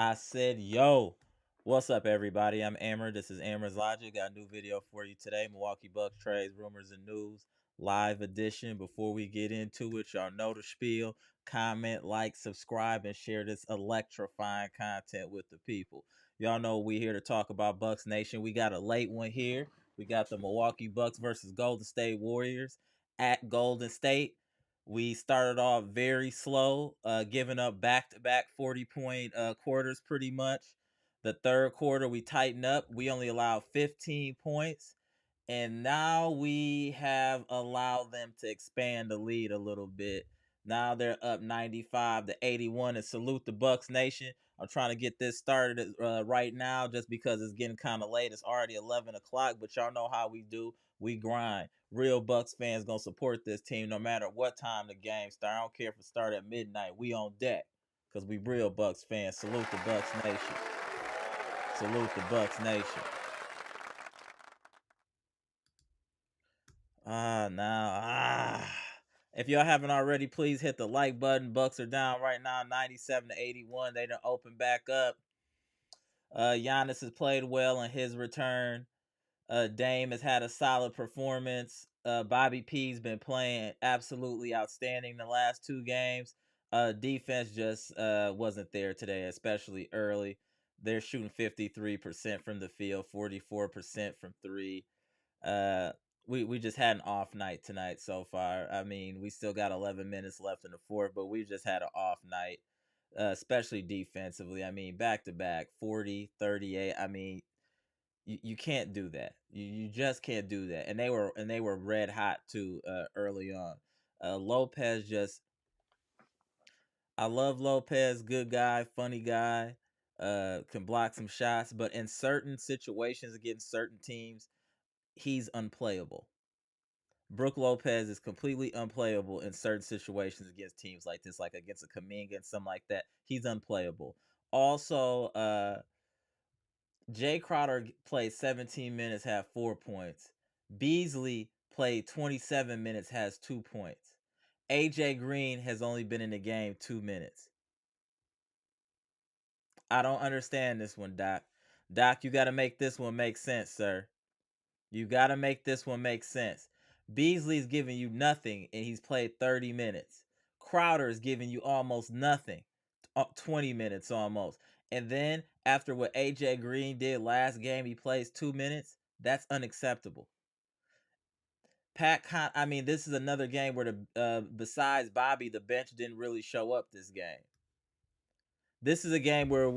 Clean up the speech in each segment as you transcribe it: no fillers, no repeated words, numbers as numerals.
I said, yo, what's up, everybody? I'm Amara. This is Amara's Logic. Got a new video for you today. Milwaukee Bucks trades, rumors, and news. Live edition. Before we get into it, y'all know the spiel. Comment, like, subscribe, and share this electrifying content with the people. Y'all know we here to talk about Bucks Nation. We got a late one here. We got the Milwaukee Bucks versus Golden State Warriors at Golden State. We started off very slow, giving up back-to-back 40-point quarters pretty much. The third quarter, we tightened up. We only allowed 15 points. And now we have allowed them to expand the lead a little bit. Now they're up 95-81. And salute the Bucks Nation. I'm trying to get this started right now just because it's getting kind of late. It's already 11 o'clock, but y'all know how we do. We grind. Real Bucks fans going to support this team no matter what time the game starts. I don't care if it starts at midnight. We on deck because we real Bucks fans. Salute the Bucks Nation. Salute the Bucks Nation. If y'all haven't already, please hit the like button. Bucks are down right now, 97-81. They done open back up. Giannis has played well in his return. Dame has had a solid performance. Bobby P's been playing absolutely outstanding the last two games. Defense just wasn't there today, especially early. They're shooting 53% from the field, 44% from three. We just had an off night tonight so far. I mean, we still got 11 minutes left in the fourth, but we just had an off night, especially defensively. I mean, back to back, 40, 38. I mean, you can't do that. You just can't do that. And they were red hot too early on. Lopez just I love Lopez, good guy, funny guy, can block some shots, but in certain situations against certain teams, he's unplayable. Brook Lopez is completely unplayable in certain situations against teams like this, like against a Kaminga and something like that. He's unplayable. Also, Jay Crowder played 17 minutes, had 4 points. Beasley played 27 minutes, has 2 points. AJ Green has only been in the game 2 minutes. I don't understand this one, Doc. Doc, you got to make this one make sense, sir. You got to make this one make sense. Beasley's giving you nothing, and he's played 30 minutes. Crowder is giving you almost nothing, 20 minutes almost. And then after what AJ Green did last game, he plays 2 minutes. That's unacceptable. I mean, this is another game where besides Bobby, the bench didn't really show up this game. This is a game where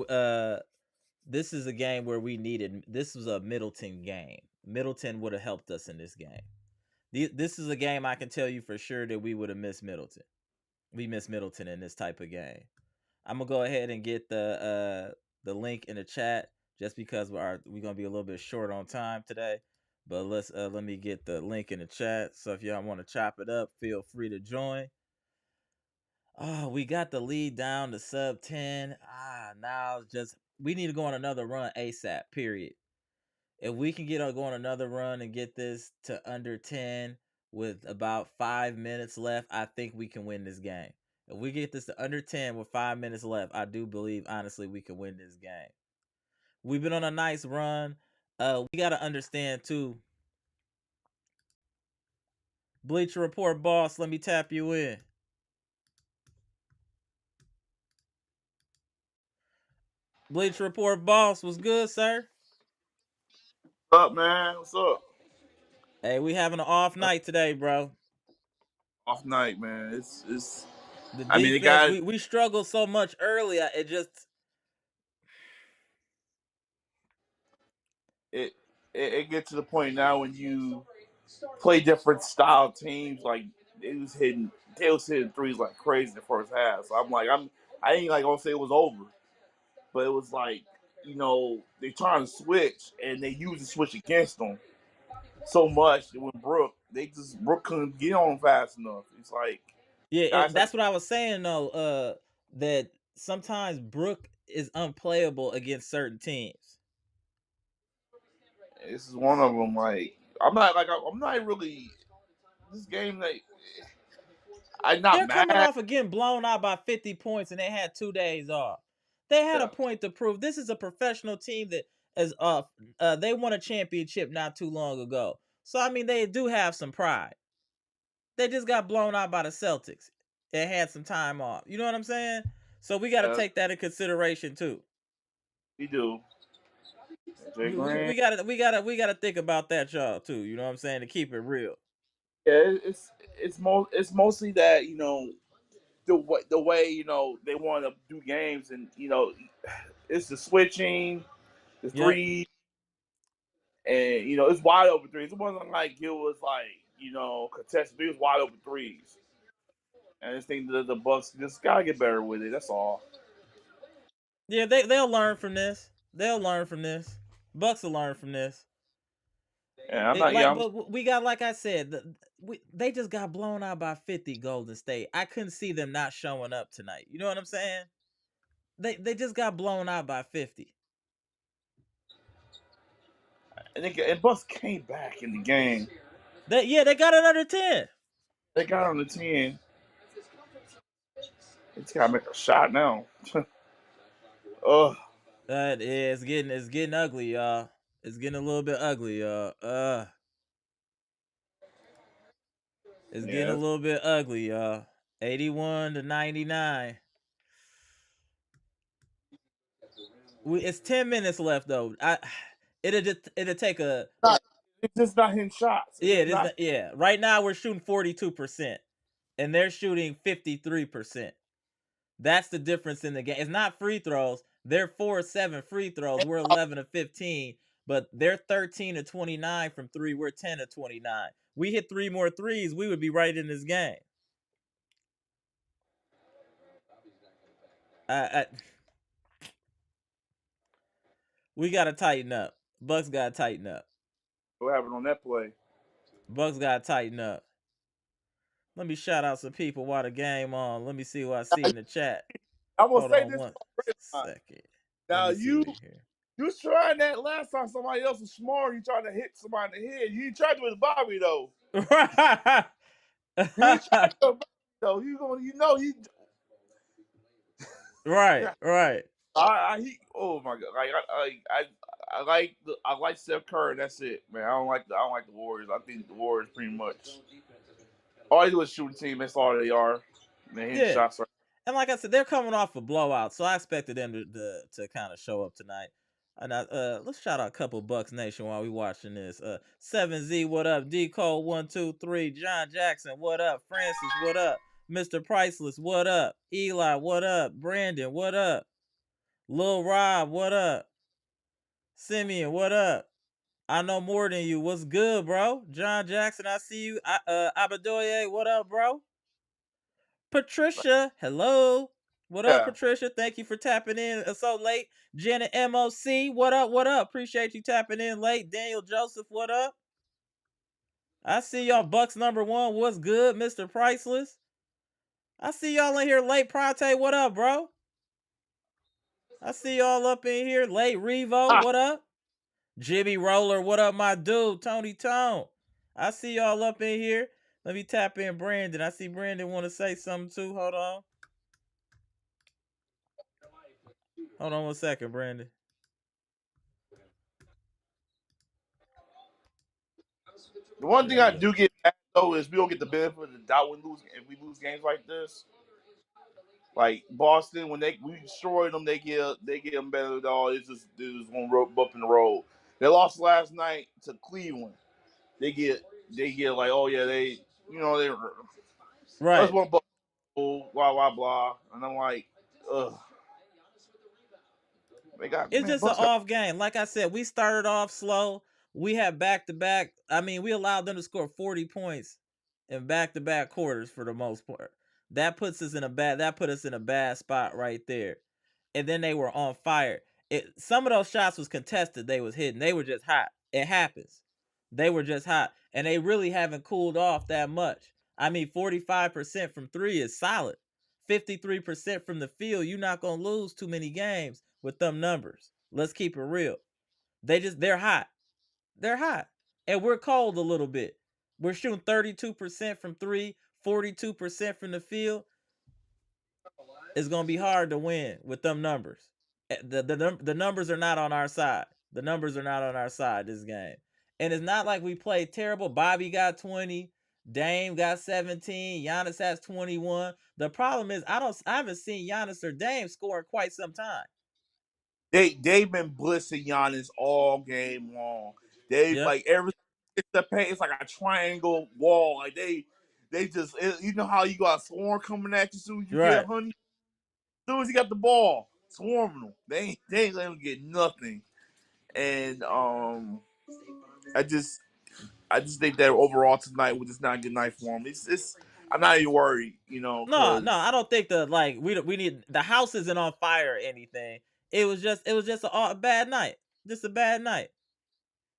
we needed. This was a Middleton game. Middleton would have helped us in this game. This is a game I can tell you for sure that we would have missed Middleton. We missed Middleton in this type of game. I'm gonna go ahead and get the link in the chat just because we're gonna be a little bit short on time today. But let me get the link in the chat. So if y'all want to chop it up, feel free to join. Oh, we got the lead down to sub 10. Now just we need to go on another run ASAP. Period. If we can go on another run and get this to under 10 with about 5 minutes left, I think we can win this game. If we get this to under 10 with 5 minutes left, I do believe, honestly, we can win this game. We've been on a nice run. We got to understand, too. Bleacher Report boss, let me tap you in. Bleacher Report boss, what's good, sir? What's up, man? What's up? Hey, we having an off night today, bro. Off night, man. It's. The I mean, the defense, guy. we struggled so much early. It just It get to the point now when you play different style teams. Like they was hitting threes like crazy in the first half. So I ain't like gonna say it was over, but it was like they trying to switch and they use the switch against them so much that when Brook couldn't get on fast enough. It's like Yeah, guys like that's what I was saying though. That sometimes Brook is unplayable against certain teams. this is one of them. Like I'm not really this game. Like I'm not They're coming mad. off of getting blown out by 50 points, and they had 2 days off. They had a Yeah. point to prove. This is a professional team that is they won a championship not too long ago. So I mean they do have some pride. They just got blown out by the Celtics and had some time off. You know what I'm saying? So we got to take that in consideration too. We do. Jay We, we, Green. we gotta we gotta we gotta think about that, y'all, too. You know what I'm saying? To keep it real. Yeah, it's mostly that the way they want to do games, and it's the switching, the Yep. three, and it's wide open threes. It wasn't like it was like contested. It was wide open threes. And I just think that the Bucks just gotta get better with it. That's all. Yeah, they'll learn from this. They'll learn from this. Bucks will learn from this. And I'm It, not like, young. but we got, like I said, they just got blown out by 50. Golden State. I couldn't see them not showing up tonight. You know what I'm saying? They just got blown out by 50. And Bucks came back in the game. They got it under 10. They got on the 10. They just gotta make a shot now. Ugh. That is getting ugly, y'all. It's getting a little bit ugly, y'all. It's getting a Yeah. little bit ugly, y'all. 81-99. It's 10 minutes left though. It'll take a It's just not hitting shots. It's yeah, just it is not. not, yeah. Right now we're shooting 42% and they're shooting 53%. That's the difference in the game. It's not free throws. They're 4-7 free throws. We're 11-15, but they're 13-29 from 3. We're 10-29. We hit 3 more threes, we would be right in this game. I we got to tighten up. Bucks got to tighten up. What happened on that play? Bucks got to tighten up. Let me shout out some people while the game on. Let me see what I see in the chat. I'm gonna Hold say on this one for second. Let now. me see You in here. you was trying that last time somebody else was smart. You trying to hit somebody in the head. You ain't tried to with Bobby though. You ain't tried to with Bobby though. He. Right, Yeah. right. Oh my god. I like Steph Curry. That's it, man. I don't like the Warriors. I think the Warriors pretty much all they do is shooting team. That's all they are. And they hit Yeah. shots. Right. And like I said, they're coming off a blowout, so I expected them to kind of show up tonight. And let's shout out a couple Bucks Nation while we watching this. 7Z, what up? D Cole 123, John Jackson, what up? Francis, what up? Mr. Priceless, what up? Eli, what up? Brandon, what up? Lil Rob, what up? Simeon, what up? I know more than you. What's good, bro? John Jackson, I see you. Abadoye, what up, bro? Patricia, hello. What up, Yeah. Patricia? Thank you for tapping in so late. Janet MOC, what up? What up? Appreciate you tapping in late. Daniel Joseph, what up? I see y'all. Bucks number one. What's good, Mr. Priceless? I see y'all in here late. Prate, what up, bro? I see y'all up in here late. Revo, Ah, what up? Jimmy Roller, what up, my dude? Tony Tone. I see y'all up in here. Let me tap in Brandon. I see Brandon want to say something too. Hold on. Hold on 1 second, Brandon. the one There thing we I go. do get mad though is we don't get the benefit of the doubt when lose if we lose games like this. Like Boston, when we destroy them, they get them better at all. It's just one rope up in the road. They lost last night to Cleveland. They get like, oh yeah, they that's Right. one blah blah blah, and I'm like, ugh. They got It's man, just an Bucks got off game. Like I said, we started off slow. We had back to back. I mean, we allowed them to score 40 points in back to back quarters for the most part. That put us in a bad spot right there. And then they were on fire. Some of those shots was contested. They was hitting. They were just hot. It happens. They were just hot. And they really haven't cooled off that much. I mean, 45% from 3 is solid. 53% from the field. You're not gonna lose too many games with them numbers. Let's keep it real. They're hot. They're hot. And we're cold a little bit. We're shooting 32% from 3, 42% from the field. It's gonna be hard to win with them numbers. The numbers are not on our side. The numbers are not on our side this game. And it's not like we played terrible. Bobby got 20, Dame got 17, Giannis has 21. The problem is I haven't seen Giannis or Dame score in quite some time. They've been blitzing Giannis all game long. They Yep. like every it's the paint. It's like a triangle wall. Like they just you know how you got swarm coming at you as soon as you get Right. honey. As soon as you got the ball, swarming them. They ain't let them get nothing. And I just think that overall tonight was just not a good night for him. It's I'm not even worried, No, because I don't think we need the house isn't on fire or anything. It was just a bad night. Just a bad night.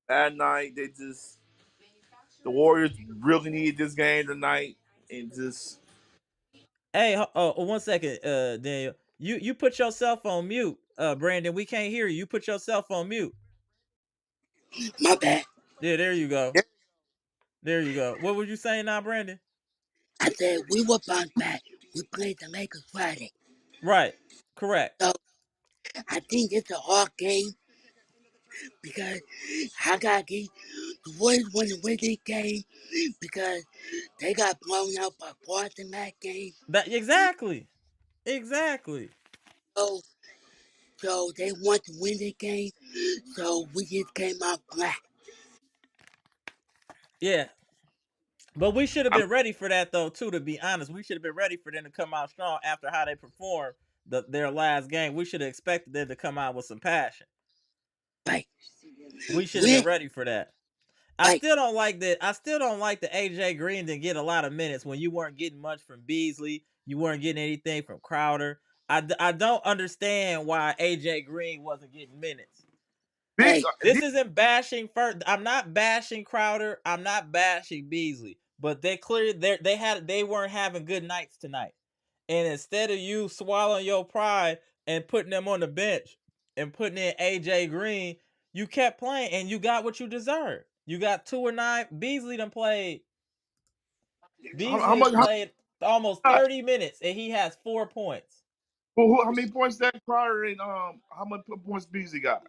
that night the Warriors really needed this game tonight, and just Hey, 1 second, Daniel. You put yourself on mute, Brandon. We can't hear you. You put yourself on mute. My bad. Yeah, there you go. yeah, There you go. What were you saying now, Brandon? I said we will bounce back. We played the Lakers Friday. Right. Correct. So I think it's a hard game because I got the Warriors want to win this game because they got blown out by Boston that game. That exactly. Exactly. So so they want to win the game. So we just came out flat. Yeah. But we should have I'm been ready for that though, too, to be honest. We should have been ready for them to come out strong after how they performed their last game. We should have expected them to come out with some passion. Right. We should have been Win. ready for that. I Right. still don't like that. I still don't like that AJ Green didn't get a lot of minutes when you weren't getting much from Beasley. You weren't getting anything from Crowder. I don't understand why AJ Green wasn't getting minutes. big. Hey. This isn't bashing first. I'm not bashing Crowder. I'm not bashing Beasley. But they weren't having good nights tonight. And instead of you swallowing your pride and putting them on the bench and putting in AJ Green, you kept playing and you got what you deserved. You got 2 or 9. How Beasley has much? played almost How, 30 minutes and he has 4 points. how many points that Crowder and how many points Beasley got?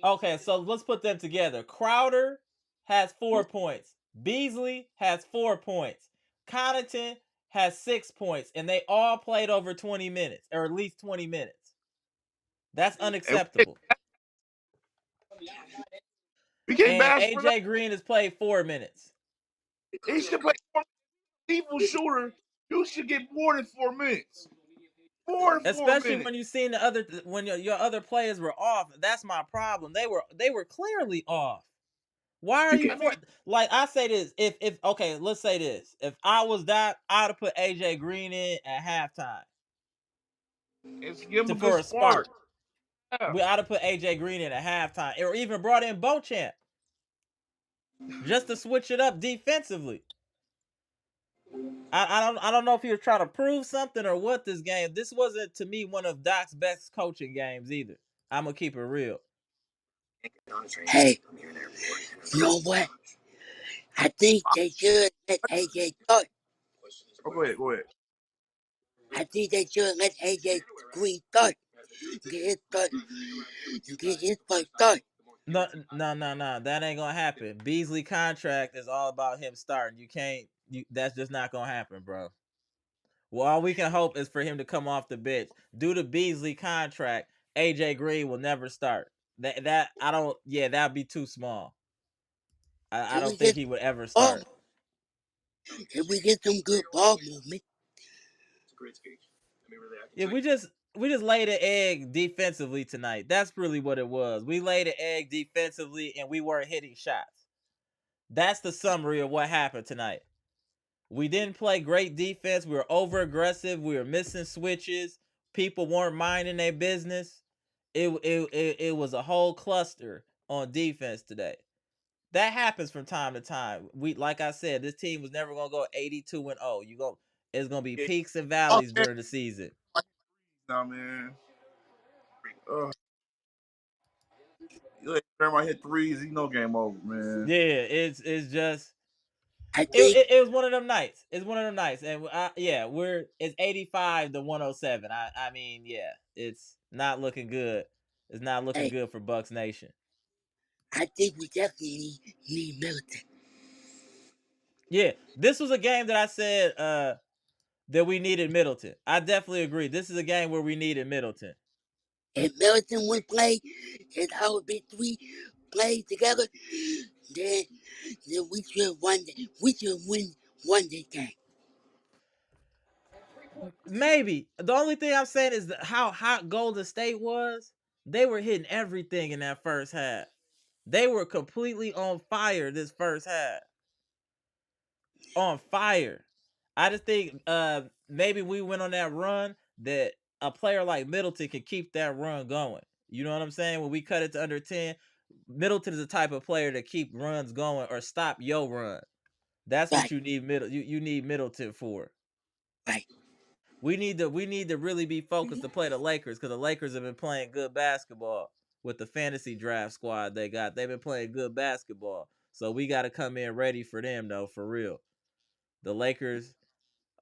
Okay, so let's put them together. Crowder has 4 points. Beasley has 4 points. Connaughton has 6 points, and they all played over 20 minutes, or at least 20 minutes. That's And unacceptable. we can't And bash for that. AJ Green has played 4 minutes. He should play more people shooter. You should get more than 4 minutes. More than four Especially minutes. when you seen when your other players were off. That's my problem. They were clearly off. Why are You you can't. for like I say this? If okay, let's say this. If I was that, I'd have put AJ Green in at halftime It's give him a good for a spark. spark. Yeah. We ought to put AJ Green in at halftime, or even brought in Beauchamp just to switch it up defensively. I don't know if he was trying to prove something or what this game. This wasn't to me one of Doc's best coaching games either. I'm gonna keep it real. Hey, you know what? I think they should let AJ start. Oh, go ahead. Go ahead. I think they should let AJ Green start. Get his start. Get his first start. No, no, no, no. That ain't gonna happen. Beasley contract is all about him starting. You can't. That's just not gonna happen, bro. Well, all we can hope is for him to come off the bench. Due to Beasley contract, AJ Green will never start. That I don't. Yeah, that'd be too small. I Can we don't think get he would ever ball? start. Can we get some good ball movement? Yeah, we just laid an egg defensively tonight. That's really what it was. We laid an egg defensively and we weren't hitting shots. That's the summary of what happened tonight. We didn't play great defense. We were over aggressive. We were missing switches. People weren't minding their business. It was a whole cluster on defense today. That happens from time to time. We like I said, this team was never gonna go 82-0. It's gonna be Yeah. peaks and Oh, valleys man. during the season. Nah, man. You let everybody hit threes. You know, game over, man. Yeah, it's just I it, think it, it was one of them nights. It's one of them nights, and yeah, it's 85 to 107. I mean, yeah, it's not looking good. It's not looking Hey, good for Bucks Nation. I think we definitely need Milton. Yeah, this was a game that I said that we needed Middleton. I definitely agree. This is a game where we needed Middleton. If Milton would play, and I would be three played together, then we should win one this game. Maybe. The only thing I'm saying is how hot Golden State was. They were hitting everything in that first half. They were completely on fire this first half. On fire. I just think maybe we went on that run that a player like Middleton can keep that run going. You know what I'm saying? When we cut it to under 10, Middleton is the type of player to keep runs going or stop your run. That's what Right, you need you need Middleton for. right. We need to really be focused to play the Lakers because the Lakers have been playing good basketball with the fantasy draft squad they got. They've been playing good basketball. So we got to come in ready for them though, for real. The Lakers,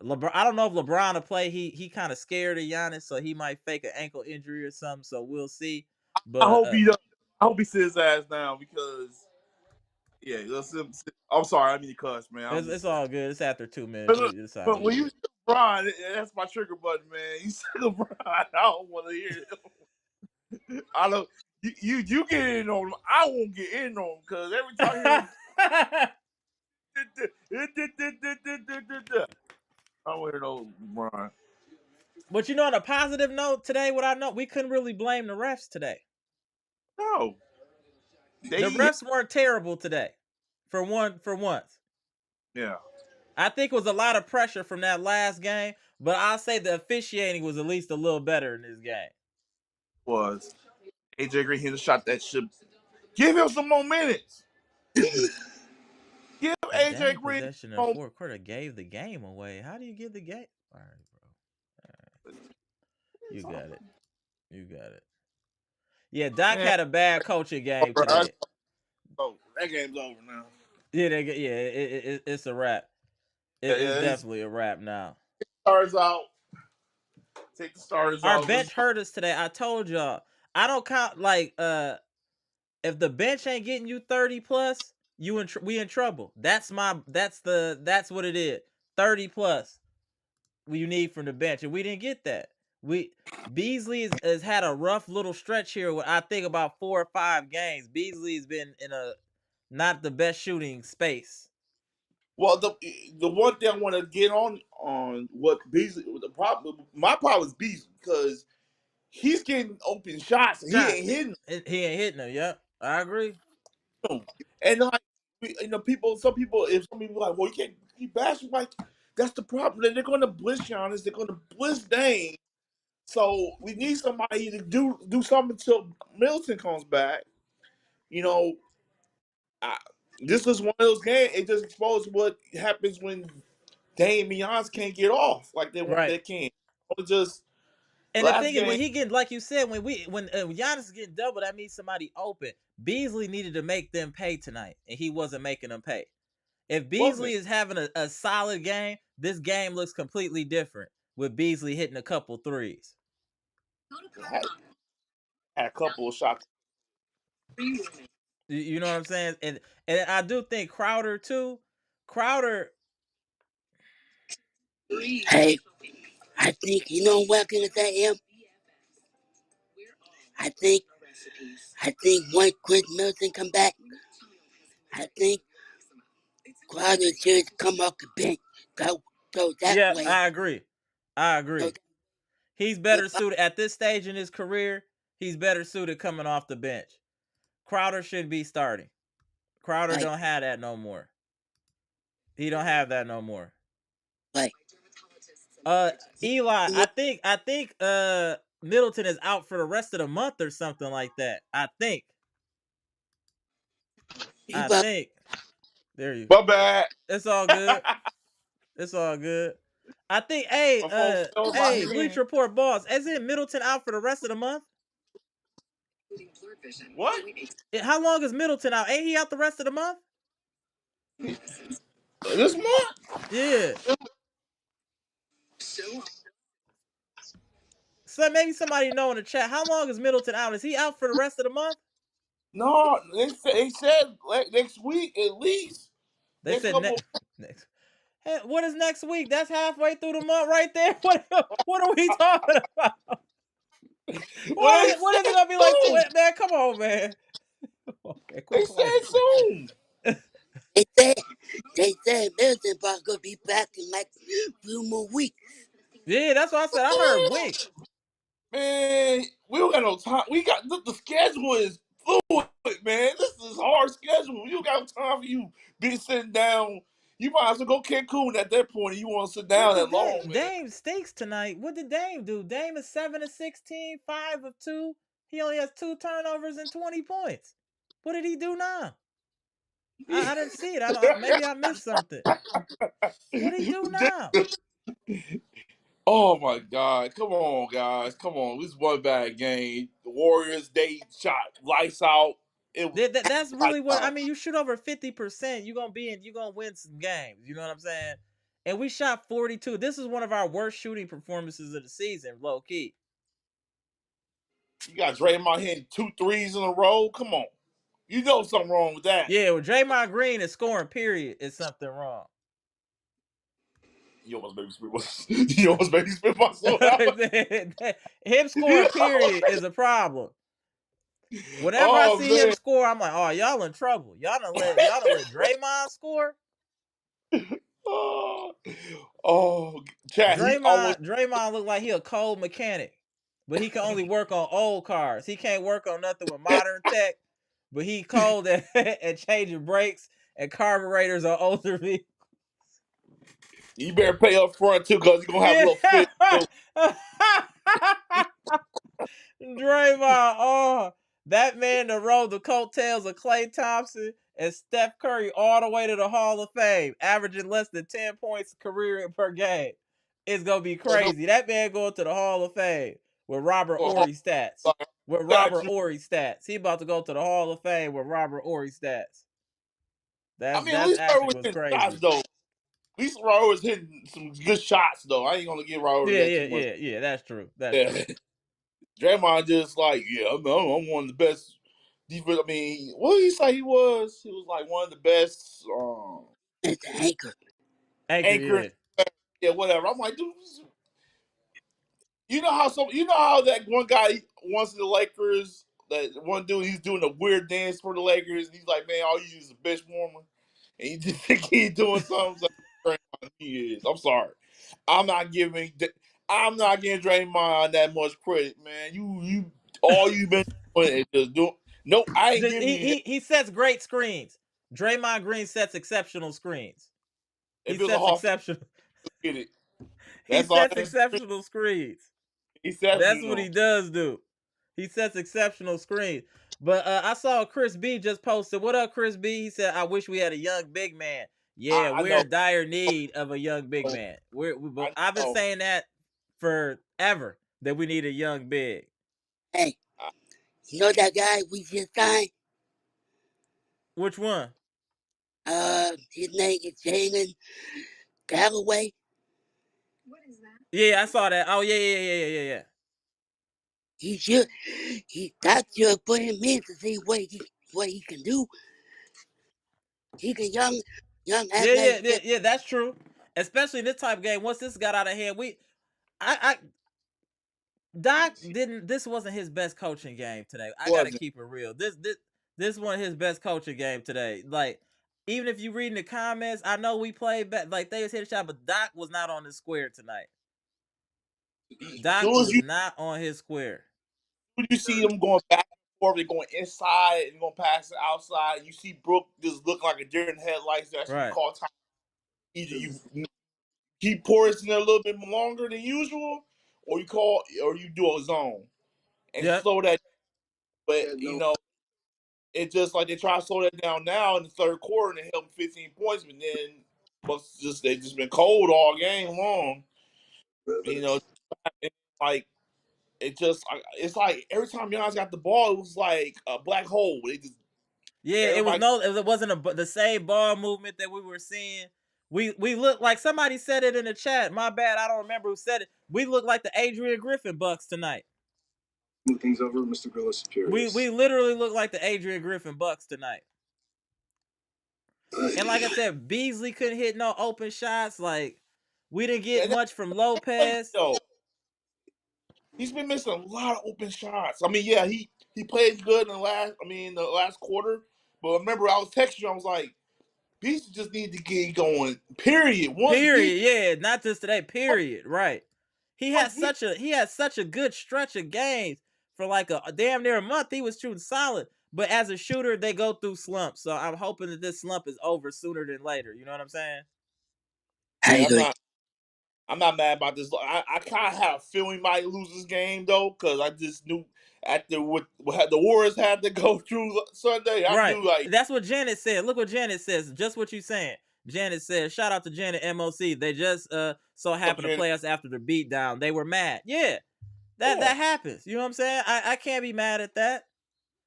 LeBron. I don't know if LeBron will play. He kind of scared of Giannis, so he might fake an ankle injury or something. So we'll see. I But hope he does. I hope he sits his ass down because yeah. I'm sorry, I mean to cuss, man. I'm it's just. all good. It's after 2 minutes. But, look, It's all but when good. you say LeBron, that's my trigger button, man. You say LeBron, I don't want to hear it. I don't. You get in on him. I won't get in on him because every time I hear him, I want to hear no LeBron. But you know, on a positive note, today, what I know, we couldn't really blame the refs today. No, The they refs weren't terrible today. For once. yeah I think it was a lot of pressure from that last game, but I'll say the officiating was at least a little better in this game. was AJ Green hit a shot that should give him some more minutes. Give A AJ dang Green possession in the some fourth quarter gave the game away. How do you give the game? All right, bro. All right. You more. got it. You got it. Yeah, Doc Man, had a bad coaching game over. today. Oh, that game's over now. It's a wrap. Yeah, It's yeah. definitely a wrap now. Stars out. Take the stars Our out. Let's bench hurt us today. I told y'all. I don't count like if the bench ain't getting you 30 plus, we in trouble. That's what it is. 30 plus you need from the bench, and we didn't get that. We Beasley has had a rough little stretch here. I think about 4 or 5 games. Beasley has been in a not the best shooting space. well, the one thing I want to get on what Beasley the problem. My problem is Beasley because he's getting open shots and he Shots. ain't hitting He ain't hitting them. Yep, I agree. them. And like people, some people, if some people are like, well, you can't keep bashing. Like that's the problem. They're going to blitz Giannis. They're going to blitz Dame. So we need somebody to do something until Milton comes back. You know, I, this is one of those games. It just exposed what happens when Dame and Giannis can't get off like they want. Right. They can't. It just And the last thing is, game when he getting like you said, when Giannis is getting double, that means somebody open. Beasley needed to make them pay tonight, and he wasn't making them pay. If Beasley wasn't. is having a solid game, this game looks completely different with Beasley hitting a couple threes. Had a couple of shots. You know what I'm saying? And I do think Crowder too. Crowder, Hey, I think you know what I'm gonna say him. I think I think once Chris Milton come back, I think Crowder should come off the bench. So that yeah, way, I agree. I so agree. He's if better suited at this stage in his career. He's better suited coming off the bench. Crowder should be starting. Crowder like don't have that no more. He don't have that no more. like Uh, Eli, you know, I think Middleton is out for the rest of the month or something like that. I think. he I was think. There you. My bad. It's all good. It's all good. I think. Hey, My folks know my hey, Bleach hand. Report boss. Isn't Middleton out for the rest of the month? What? How long is Middleton out? Ain't he out the rest of the month? This month? Yeah. So maybe somebody know in the chat, how long is Middleton out? Is he out for the rest of the month? No, they said like, next week at least. They Next said couple. next. Hey, what is next week? That's halfway through the month right there. What are we talking about? What Well, is they it? What is it said gonna be like? soon. Man, come on, man. Okay, They quit playing. said soon. They said they said Milton Park gonna be back in like a few more weeks. Yeah, that's what I said. I heard week. Man, we don't got no time. We got the schedule is fluid, man. This is a hard schedule. You don't got time for you be sitting down. You might as well go Cancun at that point. You want to sit What down did that long, man. Dame stinks tonight? What did Dame do? Dame is 7 of 16, 5 of 2. He only has 2 turnovers and 20 points. What did he do now? I didn't see it. Maybe I missed something. What did he do now? Oh my God! Come on, guys! Come on! This one bad game. The Warriors they shot lights out. It was That's lights really what I out. mean. You shoot over 50%, you're gonna win some games. You know what I'm saying? And we shot 42. This is one of our worst shooting performances of the season, low key. You got Draymond hitting 2 threes in a row. Come on, you know something wrong with that. Yeah, well, Draymond Green is scoring, period, is something wrong. You almost made me spit. You almost made me spit my soul out. Him scoring, period, is a problem. Whenever I Oh see him man. score, I'm like, oh, y'all in trouble. Y'all done let Draymond score. Oh, oh, Chad, he almost. Draymond look like he a cold mechanic, but he can only work on old cars. He can't work on nothing with modern tech. But he cold and changing brakes and carburetors on older vehicles. You better pay up front too, cause you're gonna have a Yeah. little fit. Draymond, oh, that man that rode the coattails of Klay Thompson and Steph Curry all the way to the Hall of Fame, averaging less than 10 points career per game. It's gonna be crazy. That man going to the Hall of Fame with Robert Ory stats. With Robert Ory stats. He about to go to the Hall of Fame with Robert Ory stats. I That's mean, at that's least Robert actually was was hitting shots crazy. though. At least Robert was hitting some good shots though. I ain't gonna give Robert Yeah, that yeah, too much. yeah, yeah. That's true. That's Yeah, true. Draymond just like, yeah, I'm one of the best. I mean, what did he say he was? He was like one of the best It's the anchor. Anchor, anchors. yeah. Yeah, whatever. I'm like, dude, you know how that one guy wants the Lakers, that one dude, he's doing a weird dance for the Lakers, and he's like, man, all you use is a bench warmer, and you just think he's doing something. Like, he is. I'm sorry. I'm not giving. I'm not giving Draymond that much credit, man. You all you've been doing is just doing. Nope, I ain't giving He, you him. he he sets great screens. Draymond Green sets exceptional screens. He If it was a sets Hall of exceptional. Fame, get it. He That's all. sets exceptional screens. That's what Exceptional. he does do. He sets exceptional screens. But I saw Chris B just posted. What up, Chris B? He said, "I wish we had a young big man." Yeah, I we're know. in dire need of a young big man. I I've been know. saying that forever that we need a young big. Hey, you know that guy we just signed? Which one? His name is Jalen Galloway. Yeah, I saw that. Oh yeah. He should, he got to put him in to see what he can do. He can young athletic. Yeah. That's true. Especially in this type of game. Once this got out of hand, I Doc didn't. This wasn't his best coaching game today. I gotta Wasn't. keep it real. This wasn't his best coaching game today. Like, even if you read in the comments, I know we played back. Like, they was hit a shot, but Doc was not on the square tonight. As Doc soon as was not on his square. you see them going back and forth, they're going inside and going past it outside. You see Brooke just look like a deer in headlights. That's when you Right. call time. Either you keep Portis in there a little bit longer than usual, or you do a zone and Yep. slow that. But it's just like they try to slow that down now in the third quarter and they held 15 points, but then they just been cold all game long. You know, like it's like every time Giannis got the ball, it was like a black hole. They just Yeah. everybody. It wasn't the same ball movement that we were seeing We look like somebody said it in the chat. My bad, I don't remember who said it. We look like the Adrian Griffin Bucks tonight. Move things over, Mr. Grillis Superiors. We literally look like the Adrian Griffin Bucks tonight. And like I said, Beasley couldn't hit no open shots. Like we didn't get much from Lopez. Yo, he's been missing a lot of open shots. I mean, yeah, he played good in the last quarter. But remember, I was texting you. I was like, Beasley just need to get going. Period. Period. Yeah, not just today. Period. Right. He Once had such a good stretch of games for like a damn near a month. He was shooting solid, but as a shooter, they go through slumps. So I'm hoping that this slump is over sooner than later. You know what I'm saying? I yeah, agree. I'm not mad about this. I kind of had a feeling he might lose this game though, because I just knew after what the Warriors had to go through Sunday, I Right. knew like, That's what Janet said. Look what Janet says. Just what you saying. Janet said, shout out to Janet MOC. They just so up happened to Janet, play us after the beatdown. They were mad. Yeah. yeah, That happens. You know what I'm saying? I can't be mad at that.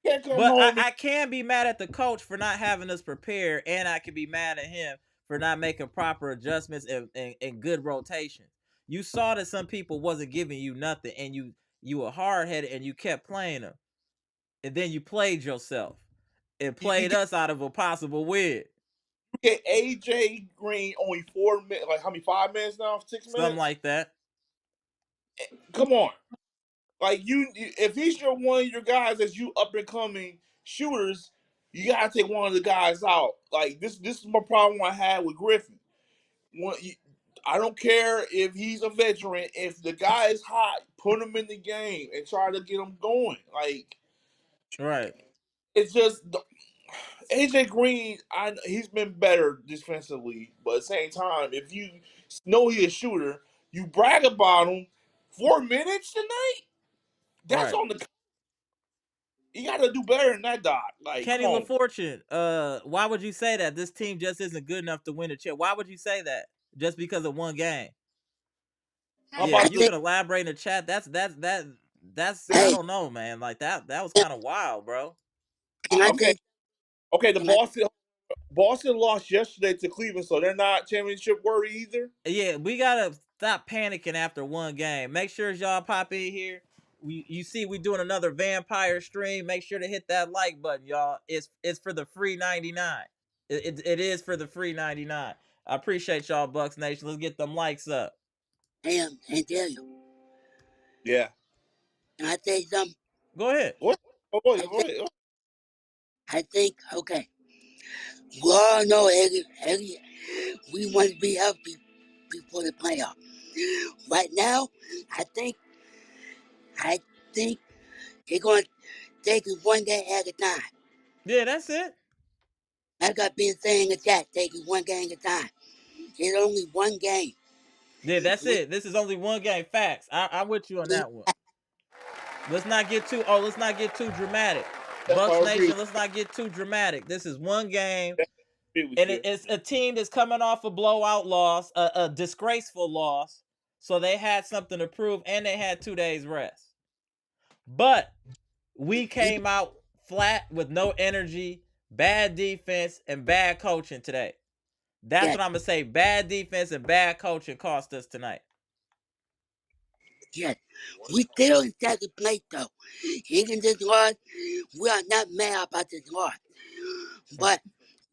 can't come But home. I can be mad at the coach for not having us prepared, and I can be mad at him for not making proper adjustments and good rotation. You saw that some people wasn't giving you nothing, and you were hard headed and you kept playing them, and then you played yourself and You played us out of a possible win, get AJ Green only 4 minutes. Like how many? 5 minutes now? Six something minutes? like that. Come on. Like if he's one of your guys as you up and coming shooters, you gotta take one of the guys out. Like this is my problem I had with Griffin. I don't care if he's a veteran. If the guy is hot, put him in the game and try to get him going. Like Right, it's just AJ Green. He's been better defensively, but at the same time, if you know he's a shooter, you brag about him. 4 minutes tonight. That's right. on the. You got to do better than that, Doc. Like, come Kenny on. LaFortune, why would you say that this team just isn't good enough to win a chip? Why would you say that just because of one game? How Yeah, I if about you this? think, can elaborate in the chat, that's I hey, don't know, man. Like that was kind of wild, bro. can I Okay, say, okay. The can I, Boston lost yesterday to Cleveland, so they're not championship worthy either. Yeah, we gotta stop panicking after one game. Make sure y'all pop in here. You see we doing another vampire stream. Make sure to hit that like button, y'all. It's for the free 99. It is for the free 99. I appreciate y'all, Bucks Nation. Let's get them likes up. and tell you, Yeah. can I say something? Go ahead. What? Oh, I go think, ahead. okay, we all know we want to be healthy before the playoff. Right now, I think, I think they're going to take it one game at a time. Yeah, that's it. Like I've been saying in the chat, take it one game at a time. It's only one game. Yeah, that's We, it. This is only one game. Facts. I'm with you on we, that one. Let's not get too dramatic. Yep, Bucks I agree. Nation, let's not get too dramatic. This is one game, I agree with and you. it's a team that's coming off a blowout loss, a disgraceful loss. So they had something to prove, and they had 2 days rest. But we we, came out flat with no energy, bad defense, and bad coaching today. That's yes, what I'm gonna say. Bad defense and bad coaching cost us tonight. yes. We still in second place though. Even this loss, we are not mad about this loss. But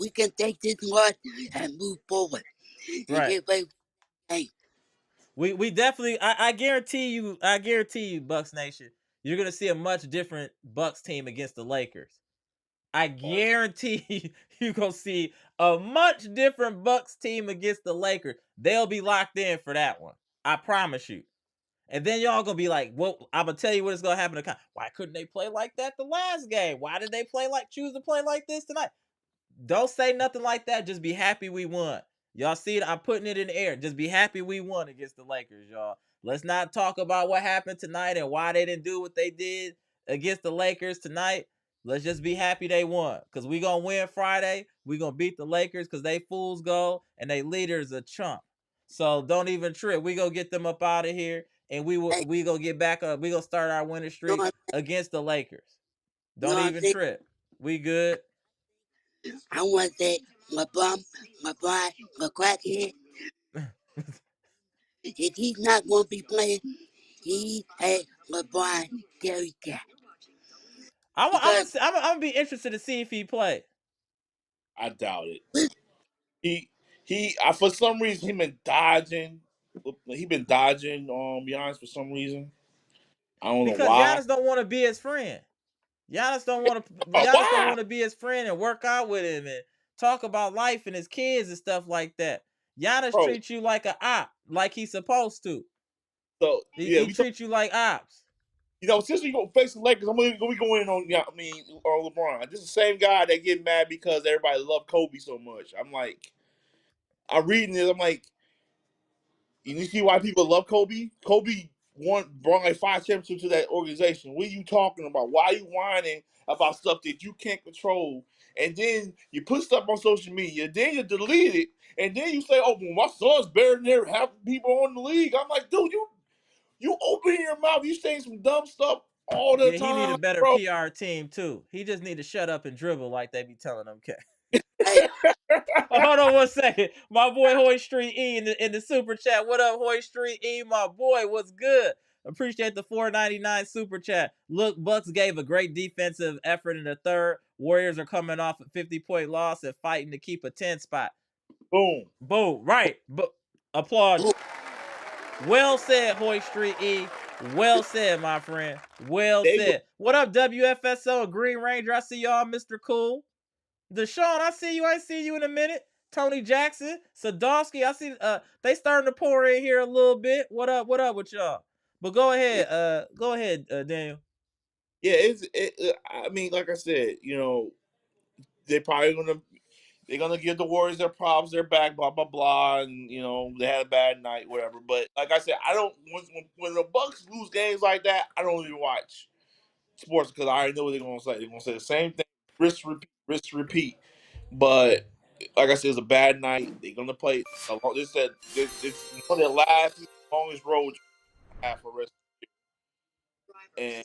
we can take this loss and move forward and Right. get ready for the game. We definitely I guarantee you, Bucks Nation, you're gonna see a much different Bucks team against the Lakers. I guarantee you gonna see a much different Bucks team against the Lakers. They'll be locked in for that one. I promise you. And then y'all gonna be like, well, I'm gonna tell you what is gonna happen. Why couldn't they play like that the last game? Why did they choose to play like this tonight? Don't say nothing like that. Just be happy we won. Y'all see it? I'm putting it in the air. Just be happy we won against the Lakers, y'all. Let's not talk about what happened tonight and why they didn't do what they did against the Lakers tonight. Let's just be happy they won. Because we going to win Friday. We going to beat the Lakers because they fools go and they leader's a chump. So don't even trip. We going to get them up out of here and Hey, we going to get back up. We going to start our winning you know streak what, against the Lakers. you know Don't what I'm even saying? trip. We good. I want to say LeBron, the crackhead, if he's not going to be playing, he had LeBron carry that. I'm Because gonna be interested to see if he play. I doubt it. He for some reason he been dodging. He been dodging Giannis for some reason. I don't know Because why. Giannis don't want to be his friend. Giannis don't want to. Giannis don't Why? want to be his friend and work out with him and talk about life and his kids and stuff like that. Giannis Bro. treats you like a op, like he's supposed to. So yeah, He we talk, treats you like ops. since we go face the Lakers, we going on. Yeah, I mean, on LeBron. This is the same guy that get mad because everybody loved Kobe so much. I'm like, I'm reading this. I'm like, you see why people love Kobe? Kobe brought like 5 championships to that organization. What are you talking about? Why are you whining about stuff that you can't control? And then you put stuff on social media, then you delete it, and then you say, "Oh, well, my son's better than half the people in the league." I'm like, dude, you open your mouth, you saying some dumb stuff all the Yeah, he need a time, better bro. PR team too. He just need to shut up and dribble like they be telling him. hey, Hold on 1 second. My boy Hoy Street E in the super chat. What up, Hoy Street E? My boy, what's good? Appreciate the $4.99 super chat. Look, Bucks gave a great defensive effort in the third. Warriors are coming off a 50-point loss and fighting to keep a 10 spot. Boom. Boom. Right. But applaud you. Well said, Hoy Street E. Well said, my friend. Well They go, said. What up, WFSO Green Ranger? I see y'all, Mr. Cool. Deshaun, I see you. I see you in a minute. Tony Jackson, Sadowski, I see. They starting to pour in here a little bit. What up? What up with y'all? But go ahead. Daniel. yeah, I mean, like I said, they probably they're gonna give the Warriors their props, they're back, blah blah blah, and they had a bad night, whatever. But like I said, I don't when the Bucks lose games like that, I don't even watch sports because I already know what they're gonna say. They're gonna say the same thing, risk repeat. But like I said, it's a bad night. They're gonna play. They said it's one of their longest road have for rest. And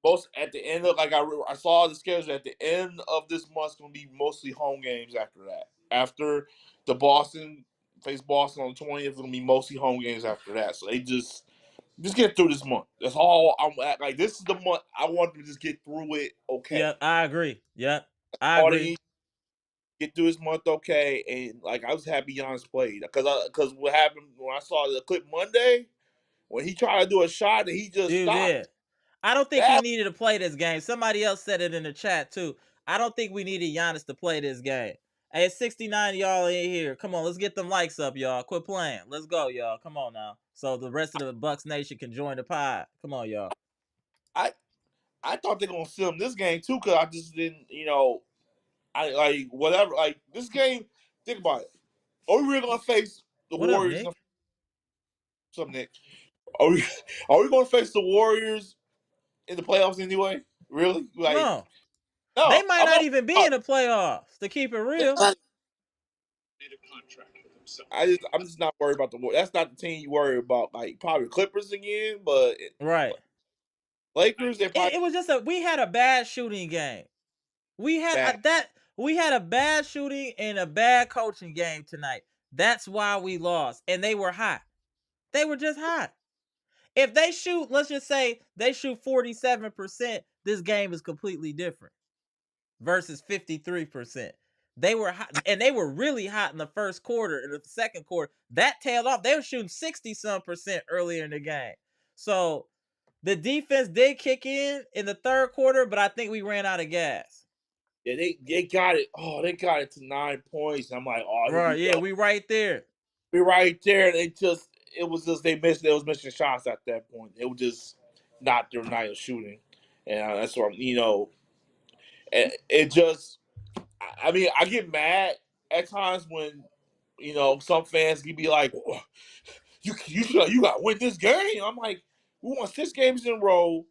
most at the end of I saw the schedule at the end of this month's gonna be mostly home games after that. After the Boston face Boston on the 20th, it's gonna be mostly home games after that. So they just get through this month. That's all I'm at. Like this is the month I want them to just get through it okay. Yep, I agree. Yep, I All they agree. need get through this month okay. And like I was happy Giannis played because what happened when I saw the clip Monday when he tried to do a shot and he just Dude, stopped. yeah. I don't think he That needed to play this game. Somebody else said it in the chat too. I don't think we needed Giannis to play this game. Hey, it's 69 y'all in here. Come on, let's get them likes up, y'all. Quit playing. Let's go, y'all. Come on now. So the rest of the Bucks Nation can join the pod. Come on, y'all. I I thought they're gonna seal him this game too because I just didn't I like whatever like this game. Think about it. Are we really gonna face the What up, Warriors? Nick? Something Nick. Are we are we gonna face the Warriors in the playoffs anyway? Really? Like No. They no. might I'm not not. even be in the playoffs, to keep it real. because I'm just not worried about the Warriors. That's not the team you worry about. Like probably Clippers again, but Right. Lakers they probably It was just we had a bad shooting game. We had bad. we had a bad shooting and a bad coaching game tonight. That's why we lost. And they were hot. They were just hot. If they shoot, let's just say they shoot 47%, this game is completely different versus 53%. They were hot, and they were really hot in the first quarter. In the second quarter, that tailed off. They were shooting 60 some percent earlier in the game. So the defense did kick in the third quarter, but I think we ran out of gas. Yeah, they got it. Oh, they got it to 9 points. I'm like, oh, here we Right? Yeah, go. we right there. We right there. It was just they was missing shots at that point. It was just not their night of shooting, and that's what it just. I mean, I get mad at times when some fans can be like, oh, you got to win this game. I'm like, we won 6 games in a row.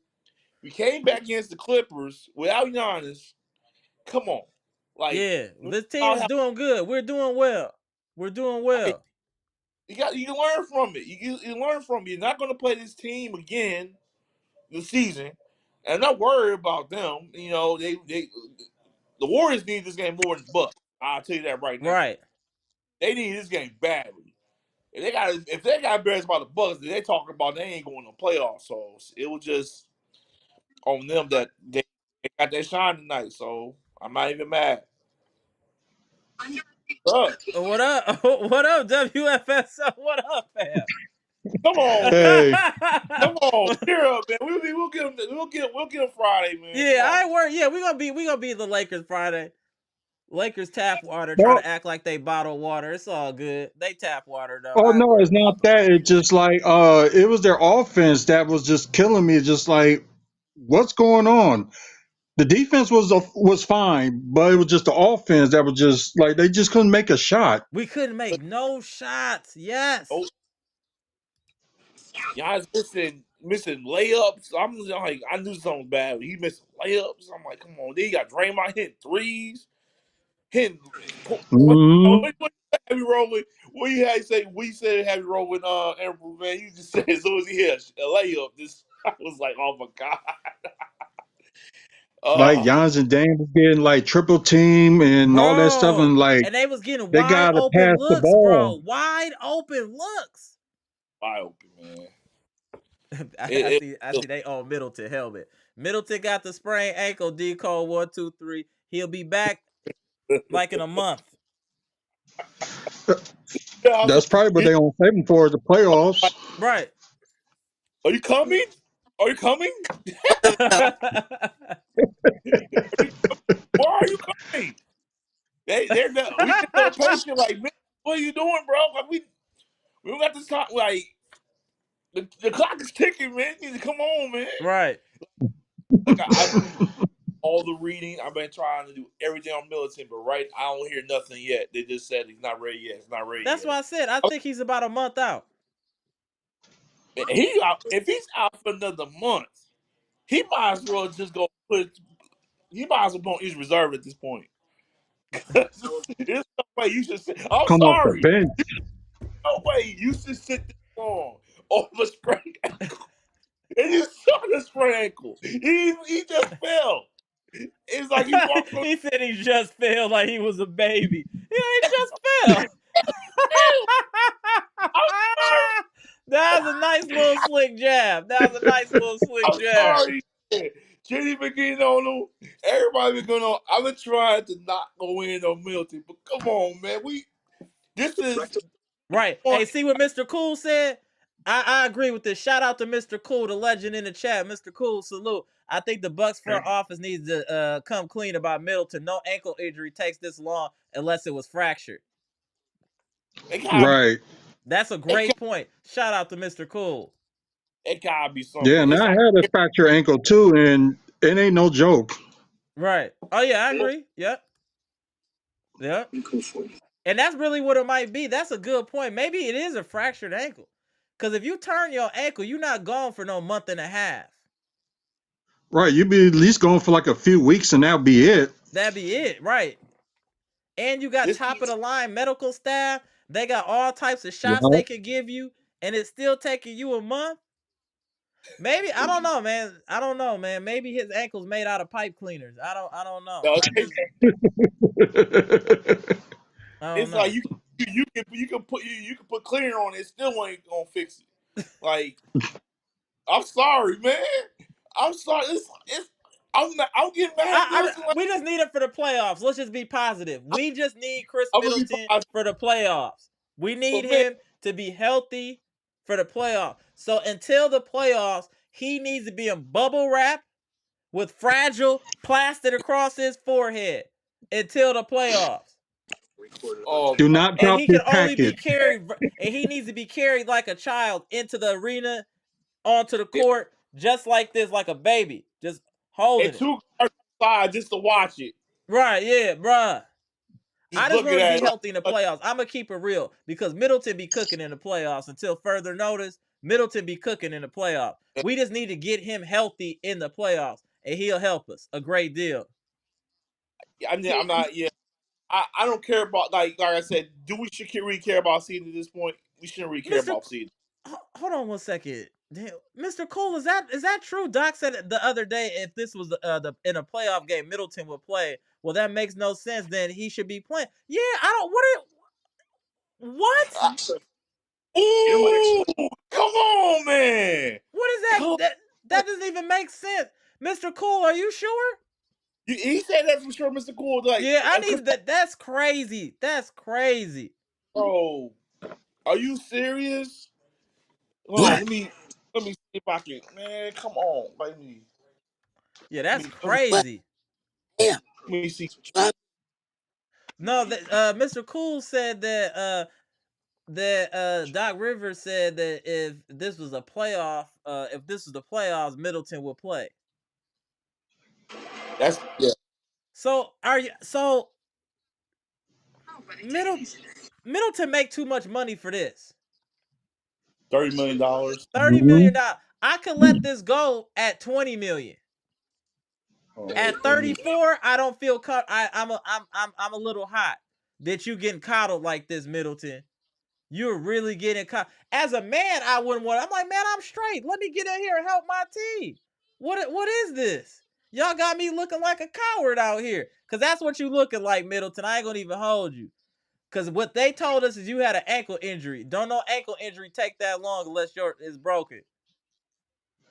We came back against the Clippers without Giannis. Come on, like Yeah, we this team all is have, doing good. We're doing well. We're doing like, well. you learn from it. You learn from it. You're not going to play this team again this season, and I'm not worried about them. The Warriors need this game more than the Bucks. I'll tell you that right now. Right. They need this game badly. If they got embarrassed by the Bucks, they talking about they ain't going to playoffs. So it was just on them that they got that shine tonight. So I'm not even mad. Up. What up? What up, WFS? What up, fam? Come on, man. Hey, Come on. Cheer up, man. We'll get them. We'll get them Friday, man. Come Yeah, I on. ain't worried. Yeah, we gonna be the Lakers Friday. Lakers tap water, try no, to act like they bottle water. It's all good. They tap water though. oh I ain't no, worried it's about not that. It's just like it was their offense that was just killing me. Just like, what's going on? The defense was fine, but it was just the offense that was just like they just couldn't make a shot. we couldn't make no shots. Yes. Oh, y'all missing layups. I'm like, I knew something was bad. He missing layups. I'm like, come on. Then you got Draymond hitting threes, hitting. Hmm. What heavy rolling? What you had to say? We said heavy rolling. Amber, man, you just said as soon as he hit a layup, this I was like, oh my god. Like Uh, Giannis and Dame was getting like triple team and all that stuff, Bro. and like And they was getting they wide gotta open pass the looks, bro. ball. Wide open looks. wide open, man. I see they own Middleton helmet. Middleton got the sprained ankle, D code 123. He'll be back like in a month. That's probably what they gonna save him for the playoffs. Right. Are you coming? Are you coming? Where are you coming? They're not, we get so patient. Like, man, what are you doing, bro? Like, we don't got this time. Like, the clock is ticking, man. You need to come on, man. Right. Like, I've been all the reading. I've been trying to do everything on militant, but I don't hear nothing yet. They just said he's not ready yet. It's not ready That's yet. why I said I think he's about a month out. He out, if he's out for another month, he might as well just go put. He might as well go on his reserve at this point. There's no way you should sit. I'm Come off the sorry. bench. No way you should sit this long over a sprained ankle. And you saw the sprained ankle. He just fell. It's like he walked on He said he just felt like he was a baby. Yeah, he just fell. I'm sorry. That was a nice little slick jab. I'm sorry. Jenny been getting on him. Everybody been going on. I've been trying to not go in on Milton, but come on, man. This is Right. Hey, see what Mr. Cool said? I agree with this. Shout out to Mr. Cool, the legend in the chat. Mr. Cool, salute. I think the Bucks front office needs to come clean about Middleton. No ankle injury takes this long unless it was fractured. Right. That's a great point. Shout out to Mr. Cool. it gotta be something. Yeah, and It's I like had a fractured ankle too, and it ain't no joke. Right. Oh yeah, I agree. Yep. Yep. And that's really what it might be. That's a good point. Maybe it is a fractured ankle. Because if you turn your ankle, you're not gone for no month and a half. Right, you'd be at least going for like a few weeks, and that'll be it. That'd be it, right? And you got top of the line medical staff. They got all types of You shots know? they can give you, and it's still taking you a month. Maybe I don't know, man. Maybe his ankle's made out of pipe cleaners. I don't know. I don't it's know. like you can put cleaner on it, still ain't gonna fix it. Like, I'm sorry, man. I'm sorry. I'm getting mad at Milton. Like, We just need it for the playoffs. Let's just be positive. We just need Chris I'm gonna be Middleton positive, for the playoffs. We need but man, him to be healthy for the playoffs. So until the playoffs, he needs to be in bubble wrap with fragile plastered across his forehead until the playoffs. Do not And drop he this can only be package. carried, and he needs to be carried like a child into the arena, onto the court, just like this, like a baby, just holding and it. two guards outside just to watch it, Right, yeah, bruh. I just just looking want to be at it. healthy in the playoffs. I'm going to keep it real because Middleton be cooking in the playoffs until further notice. Middleton be cooking in the playoffs. We just need to get him healthy in the playoffs, and he'll help us a great deal. I'm not. Yeah, I don't care about like I said. Do we should really care about seeding at this point? We shouldn't really care Mr. about seeding. Hold on one second. Damn, Mr. Cool, is that true? Doc said the other day if this was the in a playoff game, Middleton would play. Well, that makes no sense. Then he should be playing. Yeah, I don't. What? Ooh, come on, man. What is that? Come That doesn't even make sense. Mr. Cool, are you sure? He said that for sure, Mr. Cool. Like, Yeah, I cause need that. That's crazy. That's crazy. bro, are you serious? Hold on, What? let me see if I can. Man, come on, Yeah, that's let me, What? crazy. Yeah. let me see. What? No, Mr. Cool said that Doc Rivers said that if this was a playoff, if this was the playoffs, Middleton would play. That's yeah, So Middle Middleton make too much money for this. $30 million. $30 million. I could let this go at 20 million. Oh, At let me. 34, I don't feel I'm a little hot that you getting coddled like this, Middleton. You're really getting caught. As a man, I wouldn't want. I'm like, man, I'm straight. Let me get in here and help my team. What is this? Y'all got me looking like a coward out here. Cause that's what you looking like, Middleton. I ain't gonna even hold you. Cause what they told us is you had an ankle injury. Don't know ankle injury take that long unless yours is broken.